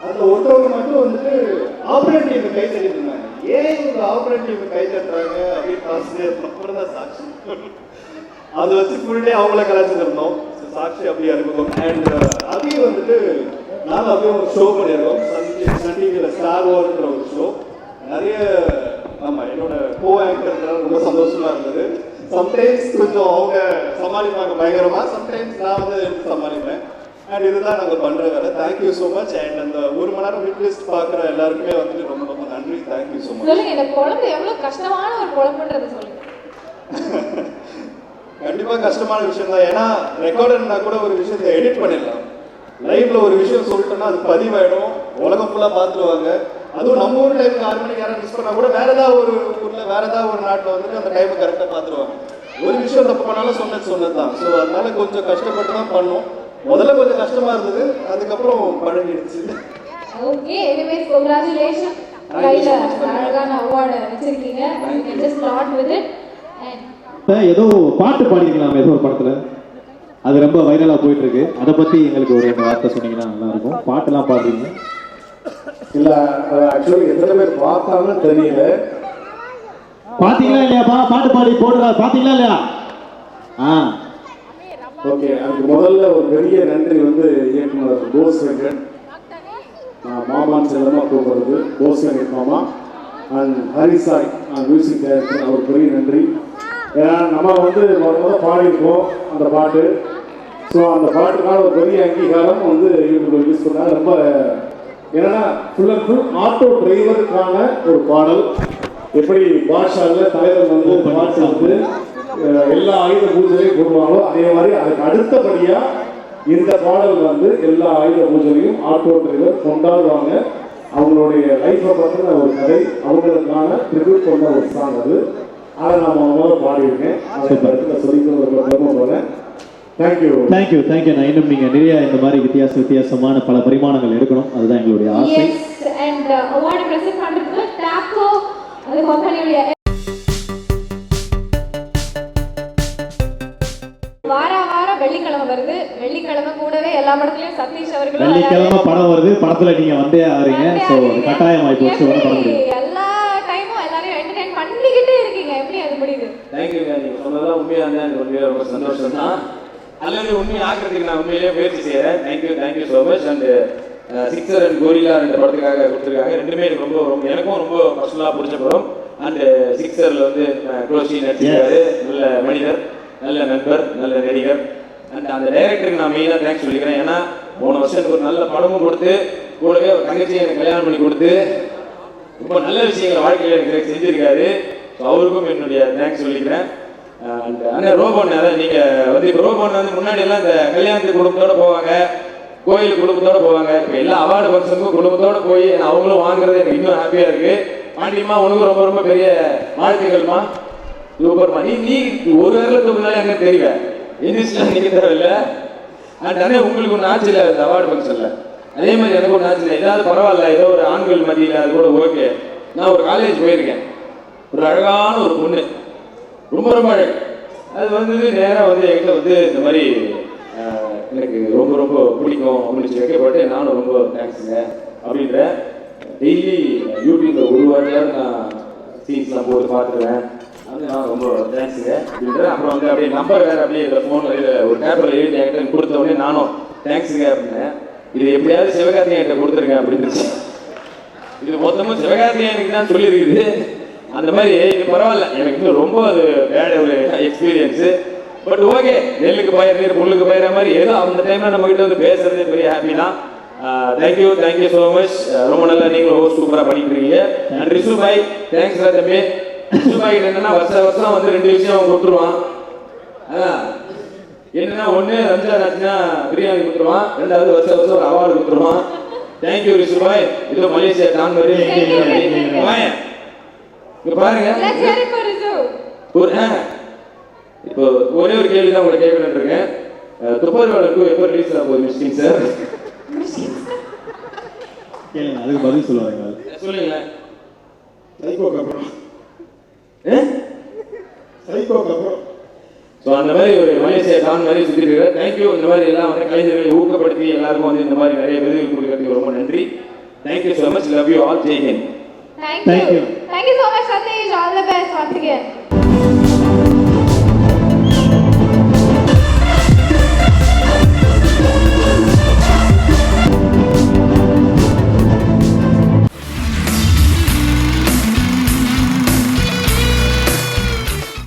அதில் ஒருத்தவங்க மட்டும் வந்துட்டு ஆப்பரேட் டீம் கை தட்டிட்டு இருந்தாங்க. ஏன் இவங்க ஆப்பரேட் டீம் கை தட்டுறாங்க அப்படின்னு அப்புறம் தான் சாட்சி அதை வச்சு ஃபுல் டே அவங்கள கலாச்சிருந்தோம். சாட்சி அப்படி அறிமுகம். அண்ட் அதையும் வந்துட்டு நாங்கள் அப்படியே ஒரு ஷோ பண்ணியிருக்கோம். சன் டிவியில் ஸ்டார் வார்ன்ற ஒரு ஷோ. நிறைய ஆமாம் என்னோட கோ ஆங்கர்னால ரொம்ப சந்தோஷமா இருந்தது. சம்டைம்ஸ் கொஞ்சம் அவங்க சமாளிப்பாங்க பயங்கரமாக, சம்டைம்ஸ் நான் வந்து சமாளிப்பேன். அண்ட் இதுதான் நாங்கள் பண்ணுற வேலை. Thank you so much. அண்ட் அந்த 1 மணி நேரம் விட்லிஸ்ட் பார்க்குற எல்லாருக்குமே வந்து ரொம்ப ரொம்ப நன்றி. Thank you so much. சொல்லுங்க, இந்த குழம்பு எவ்வளோ கஷ்டமான ஒரு குழம்புன்றது சொல்லுங்க. கண்டிப்பாக கஷ்டமான விஷயம் தான். ஏன்னா ரெக்கார்டர்னா கூட ஒரு விஷயத்தை எடிட் பண்ணிடலாம். லைவ்ல ஒரு விஷயம் சொல்லிட்டோம்னா அது பதிவாயிடும், உலகம் ஃபுல்லாக பார்த்துருவாங்க. அதுவும் நம்ம ஊர் டைமுக்கு 6 மணிக்கு யாரும் மிஸ் பண்ணால் கூட வேற ஏதாவது ஒரு ஊரில் வேற ஏதாவது ஒரு நாட்டில் வந்துட்டு அந்த டைமை கரெக்டாக பார்த்துருவாங்க. ஒரு விஷயம் தப்பு பண்ணாலும் சொன்னது தான். ஸோ அதனால கொஞ்சம் கஷ்டப்பட்டு தான் பண்ணோம். முதல்ல கொஞ்சம் கஷ்டமா இருந்தது, அதுக்கப்புறம் பழகிடுச்சு. Okay, anyways congratulation. கையில அழகான அவார்டு வச்சிருக்கீங்க. You can just start with it. ஏதோ பாட்டு பாடிருக்கலாம் ஏதோ ஒரு படத்துல, அது ரொம்ப வைரலாக போயிட்டு இருக்கு. அதை பத்தி எங்களுக்கு ஒரு 2 வார்த்தை சொன்னீங்கன்னா நல்லா இருக்கும். பாட்டுலாம் பாடுறீங்க இல்ல? ஆக்சுவலி எத்தனை பேர் பார்த்தாங்கன்னு தெரியல. பாத்தீங்களா இல்லையாப்பா? பாட்டு பாடி போடுறா, பாத்தீங்களா இல்லையா? ஓகே, அதுக்கு முதல்ல ஒரு பெரிய நன்றி வந்து இயக்குனர் போஸ் வெங்கட், மாமான் செல்லமா கூப்பிடுறது போஸ் வெங்கட் மாமா, அண்ட் ஹரிசாய் மியூசிக் டைரக்டர், அவர் பெரிய நன்றி. ஏன்னா நம்ம வந்து முதல்ல பாடியிருக்கோம் அந்த பாட்டு. ஸோ அந்த பாட்டுக்கான ஒரு பெரிய அங்கீகாரம் வந்து யூடியூப்ல யூஸ் பண்ணாங்க. ரொம்ப என்னன்னா ஃபுல் அண்ட் ஃபுல் ஆட்டோ டிரைவருக்கான ஒரு பாடல். எப்படி பாஷாவில் தலைவர் வந்து பாட்டு வந்து எல்லா ஆயுத பூஜையும் போடுவாங்களோ அதே மாதிரி அதுக்கு அடுத்தபடியாக இந்த பாடல் வந்து எல்லா ஆயுத பூஜையும் ஆட்டோ டிரைவர் கொண்டாடுவாங்க. அவங்களுடைய லைஃப்பை பற்றின ஒரு கதை, அவங்களுக்கான ட்ரிபியூட் பண்ண ஒரு சாங் அது. அதை நான் முதல்ல பாடியிருக்கேன். அதை இடத்துல சொல்லிக்க ஒரு பெருமை போகிறேன். தேங்க்யூ. நான் இன்னும் நீங்கள் நிறைய இந்த மாதிரி வித்தியாசமான பல பரிமாணங்கள் எடுக்கணும், அதுதான் எங்களுடைய ஆசை. அண்ட் அவார்டு பிரசன்ட் பண்ணுறது டாக்கோ அந்த கம்பெனியுடைய வாரம் வெள்ளிக்கிழமை வருது. வெள்ளிக்கிழமை கூடவே எல்லா படத்துலயும் சதீஷ் அவர்களும் வெள்ளிக்கிழமை படம் வருது. படத்துல நீங்க வந்தே ஆறீங்க. ஸோ கட்டாயமாகி போச்சு. எல்லா டைமும் எல்லாரையும் என்டர்டைன் பண்ணிக்கிட்டே இருக்கீங்க. எப்படி அது முடியுது? தேங்க்யூங்க. நீங்கள் சொன்னதெல்லாம் உண்மையாக இருந்தால் எனக்கு உண்மையாக ரொம்ப சந்தோஷம் தான். அல்லது உண்மையை ஆக்கிறதுக்கு நான் உண்மையிலேயே முயற்சி செய்கிறேன். Thank you so much. And Sixer and Gorilla 2 படத்துக்காக கொடுத்துருக்காங்க. ரெண்டுமே எனக்கு ரொம்ப ரொம்ப எனக்கும் ரொம்ப பர்சனலாக பிடிச்ச படம். அண்ட் சிக்ஸரில் வந்து குளோசி நடிச்சிருக்காரு. நல்ல மனிதர், நல்ல நண்பர், நல்ல நடிகர். அண்ட் அந்த டைரக்டருக்கு நான் மெயினாக தேங்க்ஸ் சொல்லிக்கிறேன். ஏன்னா போன வருஷம் எனக்கு ஒரு நல்ல படமும் கொடுத்து கூடவே ஒரு தங்கச்சியை எனக்கு கல்யாணம் பண்ணி கொடுத்து ரொம்ப நல்ல விஷயங்களை வாழ்க்கையில் எனக்கு செஞ்சுருக்காரு. ஸோ அவருக்கும் என்னுடைய தேங்க்ஸ் சொல்லிக்கிறேன். அண்ட் அண்ணன் ரோபோன், அதான் நீங்கள் வந்து இப்போ ரோபோன் வந்து முன்னாடியெல்லாம் இந்த கல்யாணத்துக்கு குடும்பத்தோடு போவாங்க, கோயிலுக்கு குடும்பத்தோடு போவாங்க. இப்போ எல்லா அவார்டு ஃபங்க்ஷனுக்கும் குடும்பத்தோடு போய் அவங்களும் வாங்குறது எனக்கு இன்னும் ஹாப்பியாக இருக்குது. பாண்டியம்மா உனக்கு ரொம்ப ரொம்ப பெரிய வாழ்த்துக்கள்மா, சூப்பர்மா. நீ ஒரு நேரத்துக்கு முன்னாடி அங்கே தெரியல, இங்கிலீஷ்லாம் நீங்கள் தேவையில்லை. அண்ட் அண்ணே உங்களுக்கு ஒன்று ஆச்சு இல்லை இந்த அவார்டு ஃபங்க்ஷனில், அதே மாதிரி எனக்கு ஒன்று ஆச்சு இல்லை. ஏதாவது பரவாயில்ல, ஏதோ ஒரு ஆண்கள் மத்தியில் அது கூட ஓகே. நான் ஒரு காலேஜ் போயிருக்கேன், ஒரு அழகான ஒரு பொண்ணு, ரொம்ப ரொம்ப அழகு. அது வந்து நேராக வந்து என்கிட்ட வந்து இந்த மாதிரி எனக்கு ரொம்ப ரொம்ப பிடிக்கும் அப்படின்னு வைக்கப்பட்டு நானும் ரொம்ப தேங்க்ஸுங்க அப்படின்ற. டெய்லி யூடியூப்பில் ஒரு வாட்டியாவது நான் சீன்ஸ்லாம் போட்டு பார்த்துருவேன். வந்து நான் ரொம்ப தேங்க்ஸுங்க அப்படின்ற. அப்புறம் வந்து அப்படியே நம்பர் வேறு அப்படியே இந்த ஃபோனில் ஒரு பேப்பரில் எழுதி என்கிட்ட கொடுத்த உடனே நானும் தேங்க்ஸுங்க அப்படின்னேன். இது எப்படியாவது சிவகார்த்திகேயன் என்கிட்ட கொடுத்துருங்க அப்படின்னு. இது மொத்தமும் சிவகார்த்திகேயனுக்கு தான் சொல்லியிருக்குது. அந்த மாதிரி இது பரவாயில்ல, எனக்கு இன்னும் ரொம்ப அது பேட் ஒரு எக்ஸ்பீரியன்ஸு. பட் ஓகே, நெல்லுக்கு பயிர் நீர் முள்ளுக்கு பயிர மாதிரி ஏதோ அந்த டைமில் நம்மகிட்ட வந்து பேசுறது பெரிய ஹாப்பி தான். Thank you so much. ரொம்ப நல்லா நீங்களும் ரொம்ப சூப்பராக பண்ணிட்டு இருக்கீங்க. அண்ட் ரிஷு பாய் தேங்க்ஸ் தம்பி. ரிஷு பாய் என்னன்னா வருஷம் வந்து 2 விஷயம் அவன் கொடுத்துருவான். என்னன்னா ஒன்று ரம்ஜான் ஆச்சுன்னா பிரியாணி கொடுத்துருவான், 2வது வருஷம் ஒரு அவார்டு கொடுத்துருவான். தேங்க்யூ ரிஷு பாய். இதோ மலேசியா தான் மாதிரி பாருங்க. இப்போ ஒரே ஒரு கேள்வி தான் உங்களை கேட்கணும்னு இருக்கேன். துப்பாக்கிகளுக்கு எப்போ ரிலீஸ் ஆக போகுது மிஸ்டிங் சார்? கேளுங்க, அதுக்கு பதில் சொல்லுவாங்க. சொல்லுங்களேன். சைக்கோக்கு அப்புறம் சைக்கோக்கு அப்புறம் ஸோ அந்த மாதிரி ஒரு மலேசியா டான் மாதிரி சுற்றிட்டு இருக்காரு. தேங்க்யூ. இந்த மாதிரி எல்லாம் வந்து கலைஞர்களை ஊக்கப்படுத்தி எல்லாருக்கும் வந்து இந்த மாதிரி நிறைய விருதுகள் கொடுக்கறதுக்கு ரொம்ப நன்றி. Thank you so much. Love you all. Jai Hind. Thank you so much, Satish. All the best once again.